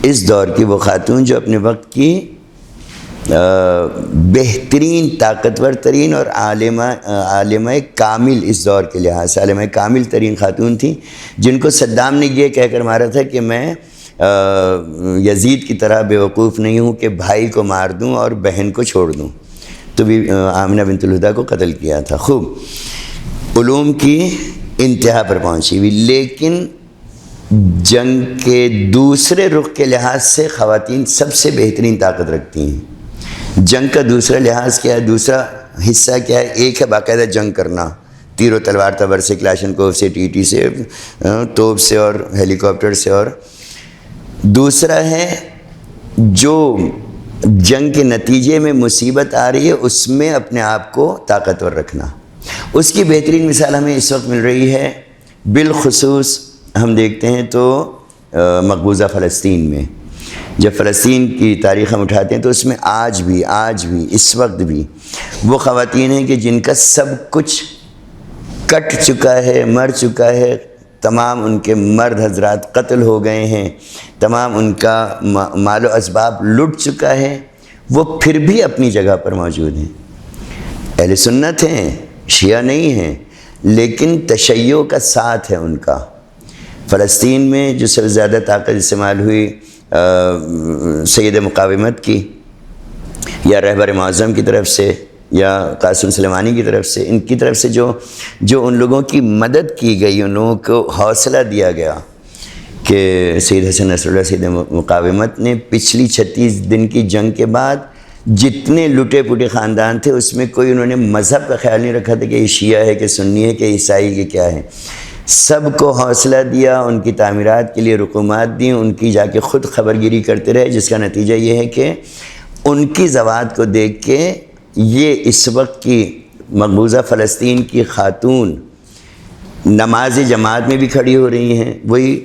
A: اس دور کی وہ خاتون جو اپنے وقت کی بہترین، طاقتور ترین اور عالمہ کامل، اس دور کے لحاظ سے عالمہ کامل ترین خاتون تھی، جن کو صدام نے یہ کہہ کر مارا تھا کہ میں یزید کی طرح بیوقوف نہیں ہوں کہ بھائی کو مار دوں اور بہن کو چھوڑ دوں. تو بھی آمنہ بنت الہدیٰ کو قتل کیا تھا. خوب علوم کی انتہا پر پہنچی ہوئی. لیکن جنگ کے دوسرے رخ کے لحاظ سے خواتین سب سے بہترین طاقت رکھتی ہیں. جنگ کا دوسرا لحاظ کیا ہے, دوسرا حصہ کیا ہے؟ ایک ہے باقاعدہ جنگ کرنا, تیر و تلوار تبر سے, کلاشنکوف سے, ٹی ٹی سے, توپ سے اور ہیلی کاپٹر سے. اور دوسرا ہے جو جنگ کے نتیجے میں مصیبت آ رہی ہے اس میں اپنے آپ کو طاقتور رکھنا. اس کی بہترین مثال ہمیں اس وقت مل رہی ہے, بالخصوص ہم دیکھتے ہیں تو مقبوضہ فلسطین میں. جب فلسطین کی تاریخ ہم اٹھاتے ہیں تو اس میں آج بھی اس وقت بھی وہ خواتین ہیں کہ جن کا سب کچھ کٹ چکا ہے, مر چکا ہے, تمام ان کے مرد حضرات قتل ہو گئے ہیں, تمام ان کا مال و اسباب لٹ چکا ہے, وہ پھر بھی اپنی جگہ پر موجود ہیں. اہل سنت ہیں, شیعہ نہیں ہیں, لیکن تشیع کا ساتھ ہے ان کا. فلسطین میں جو سب سے زیادہ طاقت استعمال ہوئی سید مقاومت کی یا رہبر معظم کی طرف سے یا قاسم سلیمانی کی طرف سے, ان کی طرف سے جو ان لوگوں کی مدد کی گئی, ان لوگوں کو حوصلہ دیا گیا کہ سید حسن نصر اللہ سید مقاومت نے پچھلی 36 دن کی جنگ کے بعد جتنے لٹے پٹے خاندان تھے اس میں کوئی انہوں نے مذہب کا خیال نہیں رکھا تھا کہ یہ شیعہ ہے کہ سنی ہے کہ عیسائی کہ کیا ہے. سب کو حوصلہ دیا, ان کی تعمیرات کے لیے رقومات دیں, ان کی جا کے خود خبرگیری کرتے رہے, جس کا نتیجہ یہ ہے کہ ان کی زوات کو دیکھ کے یہ اس وقت کی مقبوضہ فلسطین کی خاتون نماز جماعت میں بھی کھڑی ہو رہی ہیں, وہی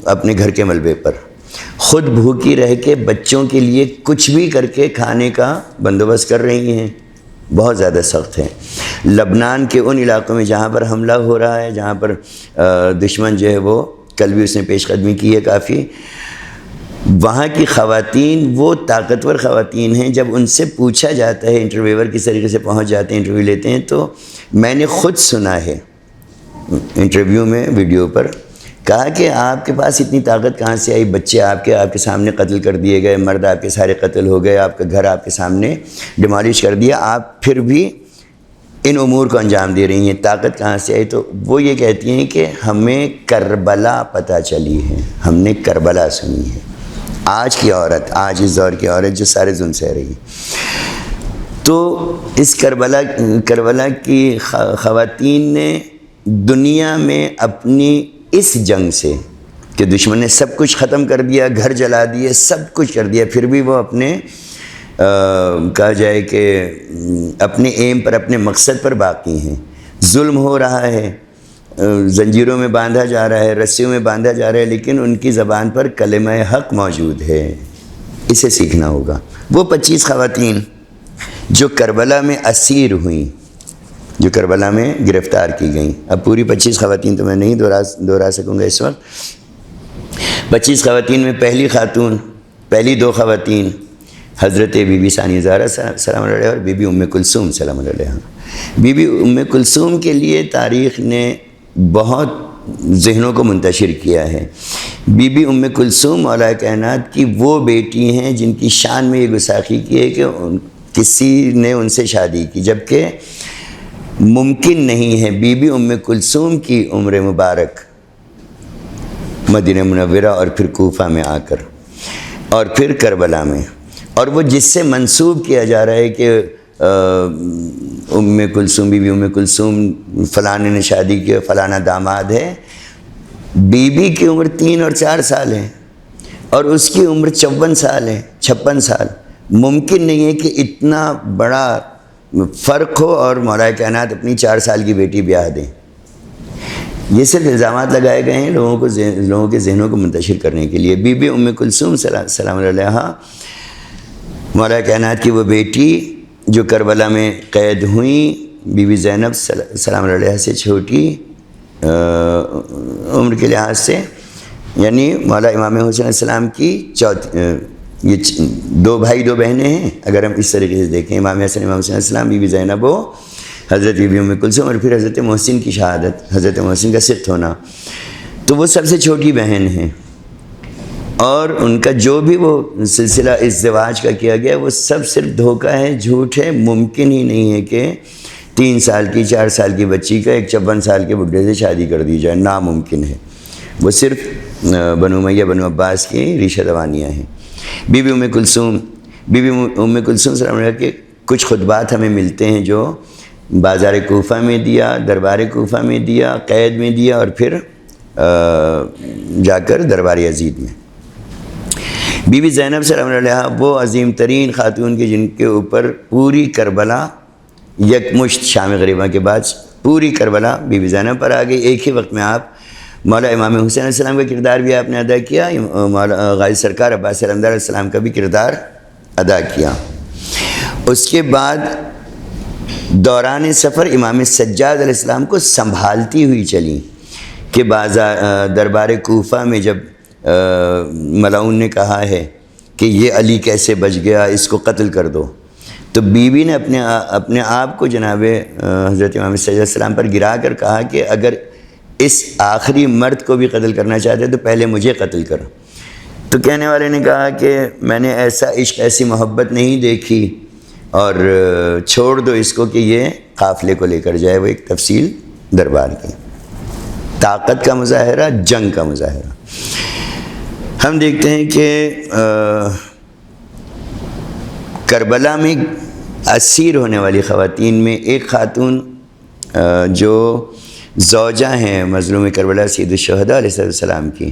A: اپنے گھر کے ملبے پر خود بھوکی رہ کے بچوں کے لیے کچھ بھی کر کے کھانے کا بندوبست کر رہی ہیں. بہت زیادہ سخت ہے. لبنان کے ان علاقوں میں جہاں پر حملہ ہو رہا ہے, جہاں پر دشمن جو ہے وہ کل بھی اس نے پیش قدمی کی ہے کافی, وہاں کی خواتین وہ طاقتور خواتین ہیں. جب ان سے پوچھا جاتا ہے, انٹرویور کس طریقے سے پہنچ جاتے ہیں, انٹرویو لیتے ہیں, تو میں نے خود سنا ہے انٹرویو میں ویڈیو پر, کہا کہ آپ کے پاس اتنی طاقت کہاں سے آئی؟ بچے آپ کے سامنے قتل کر دیے گئے, مرد آپ کے سارے قتل ہو گئے, آپ کا گھر آپ کے سامنے ڈیمالش کر دیا, آپ پھر بھی ان امور کو انجام دے رہی ہیں, طاقت کہاں سے آئی؟ تو وہ یہ کہتی ہیں کہ ہمیں کربلا پتہ چلی ہے, ہم نے کربلا سنی ہے. آج کی عورت, آج اس دور کی عورت جو سارے ظلم سہ رہی ہے, تو اس کربلا کی خواتین نے دنیا میں اپنی اس جنگ سے کہ دشمن نے سب کچھ ختم کر دیا, گھر جلا دیے, سب کچھ کر دیا, پھر بھی وہ اپنے کہا جائے کہ اپنے ایم پر, اپنے مقصد پر باقی ہیں. ظلم ہو رہا ہے, زنجیروں میں باندھا جا رہا ہے, رسیوں میں باندھا جا رہا ہے, لیکن ان کی زبان پر کلمہ حق موجود ہے. اسے سیکھنا ہوگا. وہ 25 خواتین جو کربلا میں اسیر ہوئیں, جو کربلا میں گرفتار کی گئیں, اب پوری 25 خواتین تو میں نہیں دہرا سکوں گا اس وقت. 25 خواتین میں پہلی 2 خواتین حضرت بی بی ثانیہ زہرا سلام اللہ علیہا اور بی بی ام کلثوم سلام اللہ علیہا. بی بی ام کلثوم کے لیے تاریخ نے بہت ذہنوں کو منتشر کیا ہے. بی بی ام کلثوم مولا کائنات کی وہ بیٹی ہیں جن کی شان میں یہ گستاخی کی ہے کہ کسی نے ان سے شادی کی, جبکہ ممکن نہیں ہے. بی بی ام کلثوم کی عمر مبارک مدینہ منورہ اور پھر کوفہ میں آ کر اور پھر کربلا میں, اور وہ جس سے منسوب کیا جا رہا ہے کہ ام کلثوم, بی بی ام کلثوم فلانے نے شادی کی, فلانا داماد ہے. بی بی کی عمر 3 اور 4 سال ہے اور اس کی عمر 54 سال ہے, 56 سال. ممکن نہیں ہے کہ اتنا بڑا فرق ہو اور مولا کائنات اپنی 4 سال کی بیٹی بیاہ دیں. یہ صرف الزامات لگائے گئے ہیں لوگوں کے ذہنوں کو منتشر کرنے کے لیے. بی بی ام کلثوم سلام علیہا مولا کائنات کی وہ بیٹی جو کربلا میں قید ہوئیں, بی بی زینب سلام علیہا سے چھوٹی عمر کے لحاظ سے, یعنی مولا امام حسین علیہ السلام کی یہ 2 بھائی 2 بہنیں ہیں اگر ہم اس طریقے سے دیکھیں. امام حسن امام حسین علیہ السلام, بی بی زینب و حضرت بی بی ام کلثوم, اور پھر حضرت محسن کی شہادت, حضرت محسن کا سبت ہونا, تو وہ سب سے چھوٹی بہن ہیں. اور ان کا جو بھی وہ سلسلہ ازدواج کا کیا گیا وہ سب صرف دھوکہ ہے، جھوٹ ہے۔ ممکن ہی نہیں ہے کہ 3 سال کی 4 سال کی بچی کا ایک 54 سال کے بڈھے سے شادی کر دی جائے، ناممکن ہے۔ وہ صرف بنو امیہ بنو عباس کی ریشہ دوانیاں ہیں۔ بی بی ام کلثوم صلی اللہ علیہ وسلم کے کچھ خطبات ہمیں ملتے ہیں جو بازار کوفہ میں دیا، دربار کوفہ میں دیا، قید میں دیا، اور پھر جا کر دربار یزید میں۔ بی بی زینب صلی اللہ علیہ وسلم وہ عظیم ترین خاتون کی جن کے اوپر پوری کربلا یکمشت شام غریبہ کے بعد پوری کربلا بی بی زینب پر آ گئی۔ ایک ہی وقت میں آپ مولا امام حسین علیہ السلام کا کردار بھی آپ نے ادا کیا، مولا غازی سرکار عباس علمدار علیہ السلام کا بھی کردار ادا کیا۔ اس کے بعد دوران سفر امام سجاد علیہ السلام کو سنبھالتی ہوئی چلی کہ دربار کوفہ میں جب ملاؤن نے کہا ہے کہ یہ علی کیسے بچ گیا، اس کو قتل کر دو، تو بی بی نے اپنے آپ کو جناب حضرت امام سجاد علیہ السلام پر گرا کر کہا کہ اگر اس آخری مرد کو بھی قتل کرنا چاہتے تو پہلے مجھے قتل کرو۔ تو کہنے والے نے کہا کہ میں نے ایسا عشق، ایسی محبت نہیں دیکھی، اور چھوڑ دو اس کو کہ یہ قافلے کو لے کر جائے۔ وہ ایک تفصیل دربار کی، طاقت کا مظاہرہ، جنگ کا مظاہرہ۔ ہم دیکھتے ہیں کہ کربلا میں اسیر ہونے والی خواتین میں ایک خاتون جو زوجہ ہیں مظلوم کربلا سید الشہداء علیہ السلام کی،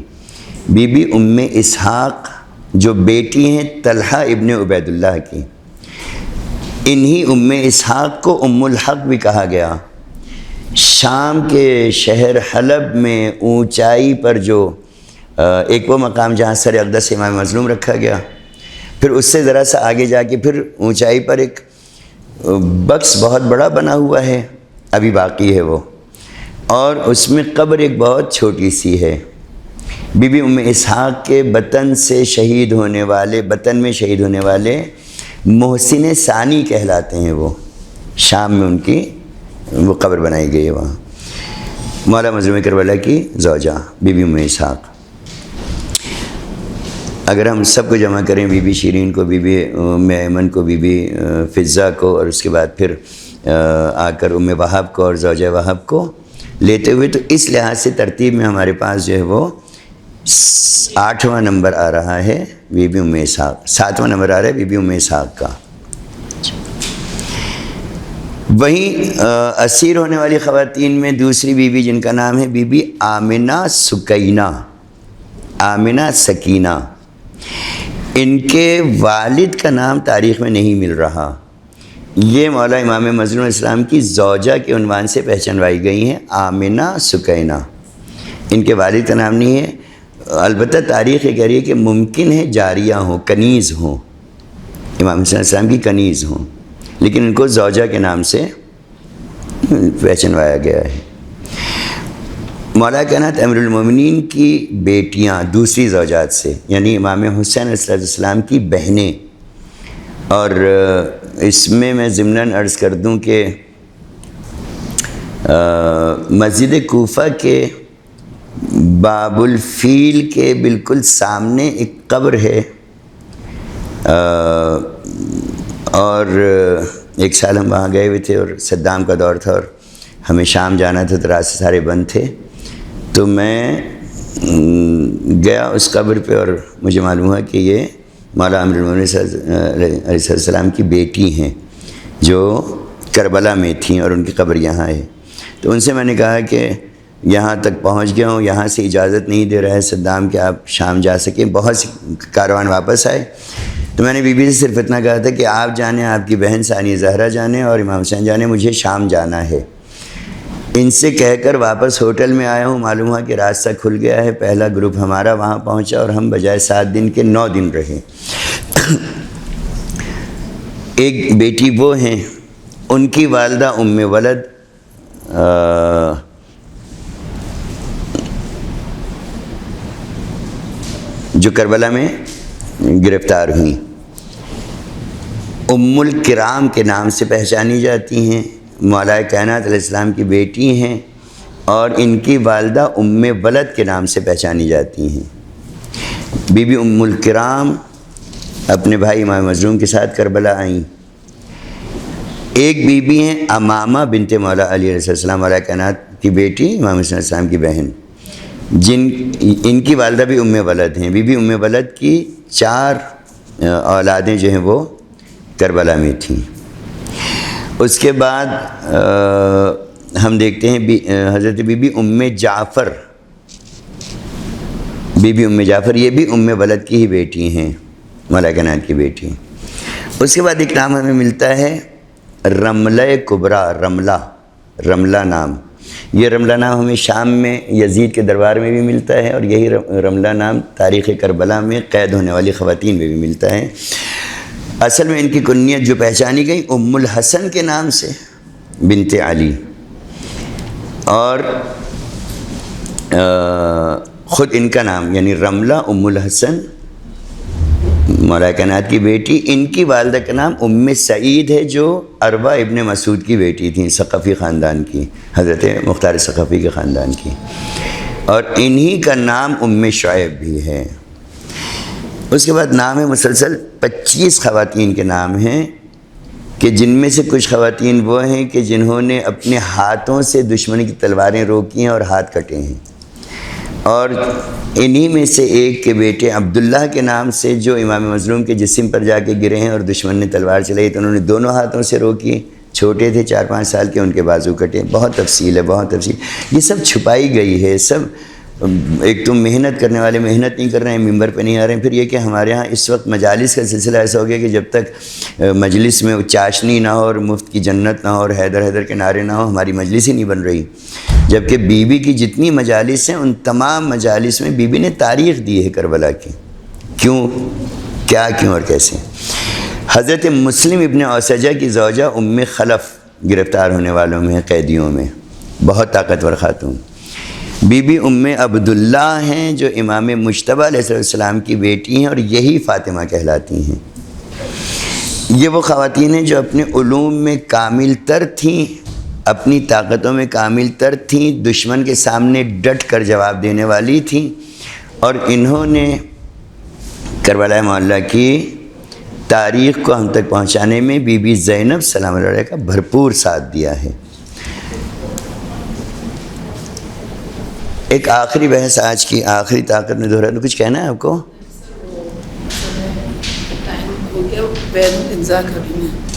A: بی بی ام اسحاق، جو بیٹی ہیں طلحہ ابن عبید اللہ کی۔ انہی ام اسحاق کو ام الحق بھی کہا گیا۔ شام کے شہر حلب میں اونچائی پر جو ایک وہ مقام جہاں سر اقدس امام مظلوم رکھا گیا، پھر اس سے ذرا سا آگے جا کے پھر اونچائی پر ایک بکس بہت بڑا بنا ہوا ہے، ابھی باقی ہے وہ، اور اس میں قبر ایک بہت چھوٹی سی ہے۔ بی بی ام اسحاق کے بطن میں شہید ہونے والے محسن ثانی کہلاتے ہیں وہ، شام میں ان کی وہ قبر بنائی گئی ہے وہاں، مولا مظلوم کربلا کی زوجہ بی بی ام اسحاق۔ اگر ہم سب کو جمع کریں، بی بی شیرین کو، بی بی ام ایمن کو، بی بی فضہ کو، اور اس کے بعد پھر آ کر ام وہب کو اور زوجہ وہب کو لیتے ہوئے، تو اس لحاظ سے ترتیب میں ہمارے پاس جو ہے وہ 8واں نمبر آ رہا ہے بی بی ام اسحاق، 7واں نمبر آ رہا ہے بی بی ام اسحاق کا۔ وہیں اسیر ہونے والی خواتین میں دوسری بی بی جن کا نام ہے بی بی آمنہ سکینہ، ان کے والد کا نام تاریخ میں نہیں مل رہا۔ یہ مولا امام مظلوم علیہ السلام کی زوجہ کے عنوان سے پہچانوائی گئی ہیں، آمنہ سکینہ۔ ان کے والد کا نام نہیں ہے، البتہ تاریخ یہ کہہ رہی ہے کہ ممکن ہے جاریہ ہوں، کنیز ہوں، امام حسین علیہ السلام کی کنیز ہوں، لیکن ان کو زوجہ کے نام سے پہچانوایا گیا ہے۔ مولا کائنات امیر المومنین کی بیٹیاں دوسری زوجات سے، یعنی امام حسین علیہ السلام کی بہنیں، اور اس میں ضمناً عرض کر دوں کہ مسجد کوفہ کے باب الفیل کے بالکل سامنے ایک قبر ہے، اور ایک سال ہم وہاں گئے ہوئے تھے اور صدام کا دور تھا اور ہمیں شام جانا تھا تو راستے سارے بند تھے، تو میں گیا اس قبر پہ اور مجھے معلوم ہوا کہ یہ مولا امیر المومنین علیہ السلام کی بیٹی ہیں جو کربلا میں تھیں اور ان کی قبر یہاں ہے۔ تو ان سے میں نے کہا کہ یہاں تک پہنچ گیا ہوں، یہاں سے اجازت نہیں دے رہا ہے صدام کہ آپ شام جا سکیں، بہت سی کاروان واپس آئے، تو میں نے بی بی سے صرف اتنا کہا تھا کہ آپ جانیں، آپ کی بہن ثانیہ زہرا جانیں اور امام حسین جانیں، مجھے شام جانا ہے۔ ان سے کہہ کر واپس ہوٹل میں آیا ہوں، معلوم ہوا کہ راستہ کھل گیا ہے، پہلا گروپ ہمارا وہاں پہنچا اور ہم بجائے 7 دن کے 9 دن رہے۔ ایک بیٹی وہ ہیں، ان کی والدہ ام ولد جو کربلا میں گرفتار ہوئیں، ام الکرام کے نام سے پہچانی جاتی ہیں، مولا کائنات علیہ السلام کی بیٹی ہیں، اور ان کی والدہ ام ولد کے نام سے پہچانی جاتی ہیں۔ بی بی ام الکرام اپنے بھائی امام مظلوم کے ساتھ کربلا آئیں۔ ایک بی بی ہیں امامہ بنت مولا علی علیہ السلام علیہ کائنات کی بیٹی، امام حسین علیہ السلام کی بہن، ان کی والدہ بھی ام ولد ہیں۔ بی بی ام ولد کی 4 اولادیں جو ہیں وہ کربلا میں تھیں۔ اس کے بعد ہم دیکھتے ہیں حضرت بی بی ام جعفر، بی بی ام جعفر یہ بھی ام ولد کی ہی بیٹی ہیں، مولا کائنات کی بیٹی۔ اس کے بعد ایک نام ہمیں ملتا ہے رملہ کبریٰ، رملہ نام۔ یہ رملہ نام ہمیں شام میں یزید کے دربار میں بھی ملتا ہے، اور یہی رملہ نام تاریخ کربلا میں قید ہونے والی خواتین میں بھی ملتا ہے۔ اصل میں ان کی کنیت جو پہچانی گئی ام الحسن کے نام سے، بنت علی، اور خود ان کا نام یعنی رملہ ام الحسن مولا کائنات کی بیٹی، ان کی والدہ کا نام ام سعید ہے، جو عروہ ابن مسعود کی بیٹی تھیں، ثقفی خاندان کی، حضرت مختار ثقفی کے خاندان کی، اور انہی کا نام ام شعیب بھی ہے۔ اس کے بعد نام ہے مسلسل 25 خواتین کے نام ہیں، کہ جن میں سے کچھ خواتین وہ ہیں کہ جنہوں نے اپنے ہاتھوں سے دشمن کی تلواریں روکی ہیں اور ہاتھ کٹے ہیں، اور انہی میں سے ایک کے بیٹے عبداللہ کے نام سے، جو امام مظلوم کے جسم پر جا کے گرے ہیں اور دشمن نے تلوار چلائی تو انہوں نے دونوں ہاتھوں سے روکی، چھوٹے تھے 4-5 سال کے، ان کے بازو کٹے۔ بہت تفصیل ہے، بہت تفصیل، یہ سب چھپائی گئی ہے سب۔ ایک تو محنت کرنے والے محنت نہیں کر رہے ہیں، ممبر پہ نہیں آ رہے ہیں، پھر یہ کہ ہمارے ہاں اس وقت مجالس کا سلسلہ ایسا ہو گیا کہ جب تک مجلس میں چاشنی نہ ہو اور مفت کی جنت نہ ہو اور حیدر حیدر کے نعرے نہ ہو، ہماری مجلس ہی نہیں بن رہی۔ جبکہ بی بی کی جتنی مجالس ہیں ان تمام مجالس میں بی بی نے تاریخ دی ہے کربلا کی، کیوں، کیا، کیوں اور کیسے۔ حضرت مسلم ابن اوسجہ کی زوجہ ام خلف گرفتار ہونے والوں میں، قیدیوں میں، بہت طاقتور خاتون۔ بی بی ام عبداللہ ہیں، جو امام مجتبیٰ علیہ السلام کی بیٹی ہیں، اور یہی فاطمہ کہلاتی ہیں۔ یہ وہ خواتین ہیں جو اپنے علوم میں کامل تر تھیں، اپنی طاقتوں میں کامل تر تھیں، دشمن کے سامنے ڈٹ کر جواب دینے والی تھیں، اور انہوں نے کربلا معلیٰ کی تاریخ کو ہم تک پہنچانے میں بی بی زینب سلام اللہ علیہ کا بھرپور ساتھ دیا ہے۔ ایک آخری بحث آج کی آخری طاقت میں دہرا دوں، کچھ کہنا ہے آپ کو؟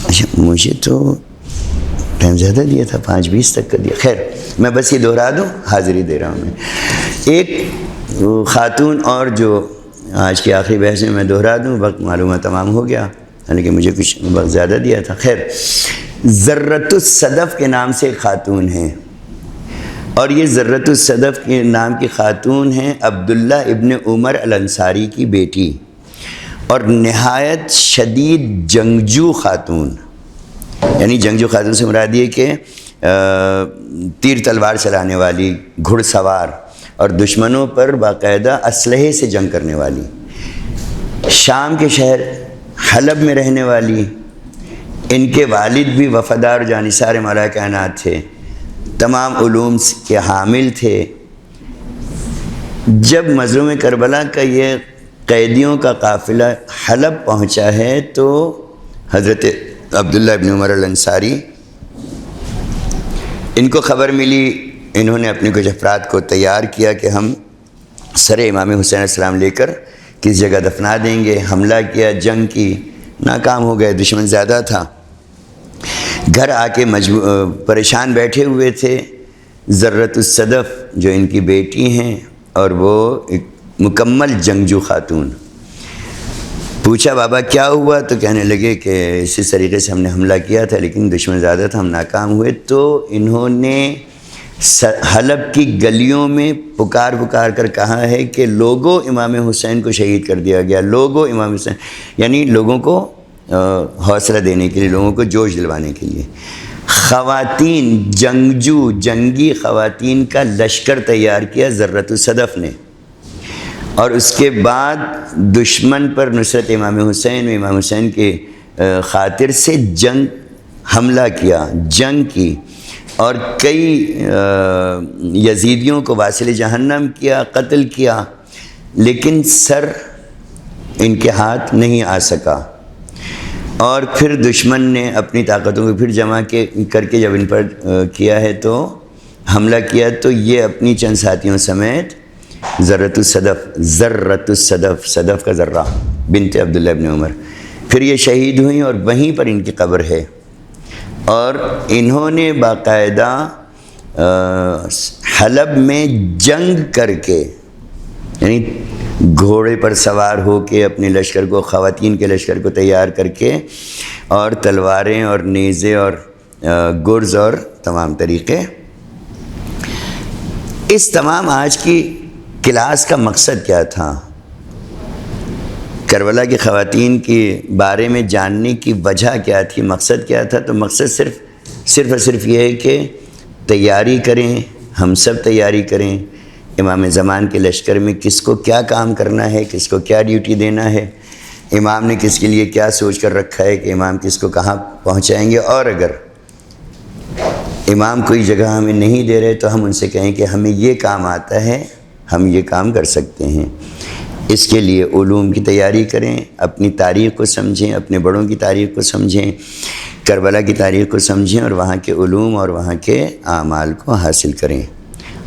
A: اچھا، مجھے تو ٹائم زیادہ دیا تھا، 5:20 تک کا دیا، خیر میں بس یہ دہرا دوں، حاضری دے رہا ہوں میں۔ ایک خاتون اور جو آج کی آخری بحث میں دہرا دوں، وقت معلومات تمام ہو گیا، حالانکہ مجھے کچھ وقت زیادہ دیا تھا، خیر، ذرۃ الصدف کے نام سے ایک خاتون ہیں، اور یہ ذرۃ الصدف کے نام کی خاتون ہیں عبداللہ ابن عمر الانصاری کی بیٹی، اور نہایت شدید جنگجو خاتون، یعنی جنگجو خاتون سے مراد یہ کہ تیر تلوار چلانے والی، گھڑ سوار، اور دشمنوں پر باقاعدہ اسلحے سے جنگ کرنے والی، شام کے شہر حلب میں رہنے والی۔ ان کے والد بھی وفادار جانثار مولا کائنات تھے، تمام علوم کے حامل تھے۔ جب مظلوم کربلا کا یہ قیدیوں کا قافلہ حلب پہنچا ہے تو حضرت عبداللہ ابن عمر الانصاری، ان کو خبر ملی، انہوں نے اپنے کچھ افراد کو تیار کیا کہ ہم سر امام حسین علیہ السلام لے کر کس جگہ دفنا دیں گے۔ حملہ کیا، جنگ کی، ناکام ہو گئے، دشمن زیادہ تھا۔ گھر آ کے پریشان بیٹھے ہوئے تھے ذرۃ الصدف جو ان کی بیٹی ہیں، اور وہ ایک مکمل جنگجو خاتون۔ پوچھا بابا کیا ہوا، تو کہنے لگے کہ اسی طریقے سے ہم نے حملہ کیا تھا لیکن دشمن زیادہ تھا، ہم ناکام ہوئے۔ تو انہوں نے حلب کی گلیوں میں پکار کر کہا ہے کہ لوگوں امام حسین کو شہید کر دیا گیا، لوگوں امام حسین، یعنی لوگوں کو حوصلہ دینے کے لیے، لوگوں کو جوش دلوانے کے لیے۔ خواتین، جنگجو، جنگی خواتین کا لشکر تیار کیا ذرۃ الصدف نے، اور اس کے بعد دشمن پر نصرت امام حسین و امام حسین کے خاطر سے حملہ کیا، جنگ کی، اور کئی یزیدیوں کو واصل جہنم کیا، قتل کیا، لیکن سر ان کے ہاتھ نہیں آ سکا، اور پھر دشمن نے اپنی طاقتوں کو پھر جمع کر کے جب ان پر کیا ہے تو حملہ کیا، تو یہ اپنی چند ساتھیوں سمیت ذرۃ الصدف، صدف کا ذرہ، بنت عبداللہ ابن عمر، پھر یہ شہید ہوئیں اور وہیں پر ان کی قبر ہے۔ اور انہوں نے باقاعدہ حلب میں جنگ کر کے، یعنی گھوڑے پر سوار ہو کے اپنے لشکر کو، خواتین کے لشکر کو تیار کر کے، اور تلواریں اور نیزے اور گرز اور تمام طریقے۔ اس تمام آج کی کلاس کا مقصد کیا تھا؟ کربلا کی خواتین کے بارے میں جاننے کی وجہ کیا تھی، مقصد کیا تھا؟ تو مقصد صرف اور صرف یہ ہے کہ تیاری کریں، ہم سب تیاری کریں، امام زمان کے لشکر میں کس کو کیا کام کرنا ہے، کس کو کیا ڈیوٹی دینا ہے، امام نے کس کے لیے کیا سوچ کر رکھا ہے کہ امام کس کو کہاں پہنچائیں گے، اور اگر امام کوئی جگہ ہمیں نہیں دے رہے تو ہم ان سے کہیں کہ ہمیں یہ کام آتا ہے، ہم یہ کام کر سکتے ہیں۔ اس کے لیے علوم کی تیاری کریں، اپنی تاریخ کو سمجھیں، اپنے بڑوں کی تاریخ کو سمجھیں، کربلا کی تاریخ کو سمجھیں، اور وہاں کے علوم اور وہاں کے اعمال کو حاصل کریں۔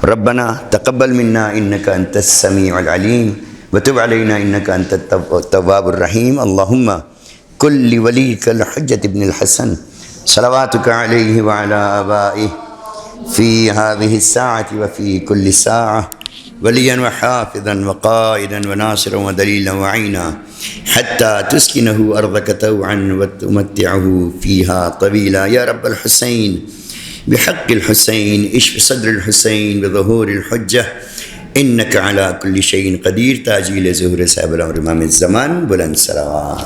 A: ربنا تقبل منا انك انت السميع العليم وتب علينا انك انت التواب الرحيم اللهم كن لوليك الحجة ابن الحسن صلواتك عليه وعلى آبائه في هذه الساعة وفي كل ساعة وليا وحافظا وقائدا وناصرا ودليلا وعينا حتى تسكنه أرضك طوعا وتمتعه فيها طويلا يا رب الحسين بحق الحسين اشف صدر الحسين بظهور الحجة إنك على كل شيء قدير تاجيل ظهور صاحب الأمر إمام الزمان بلند صلوات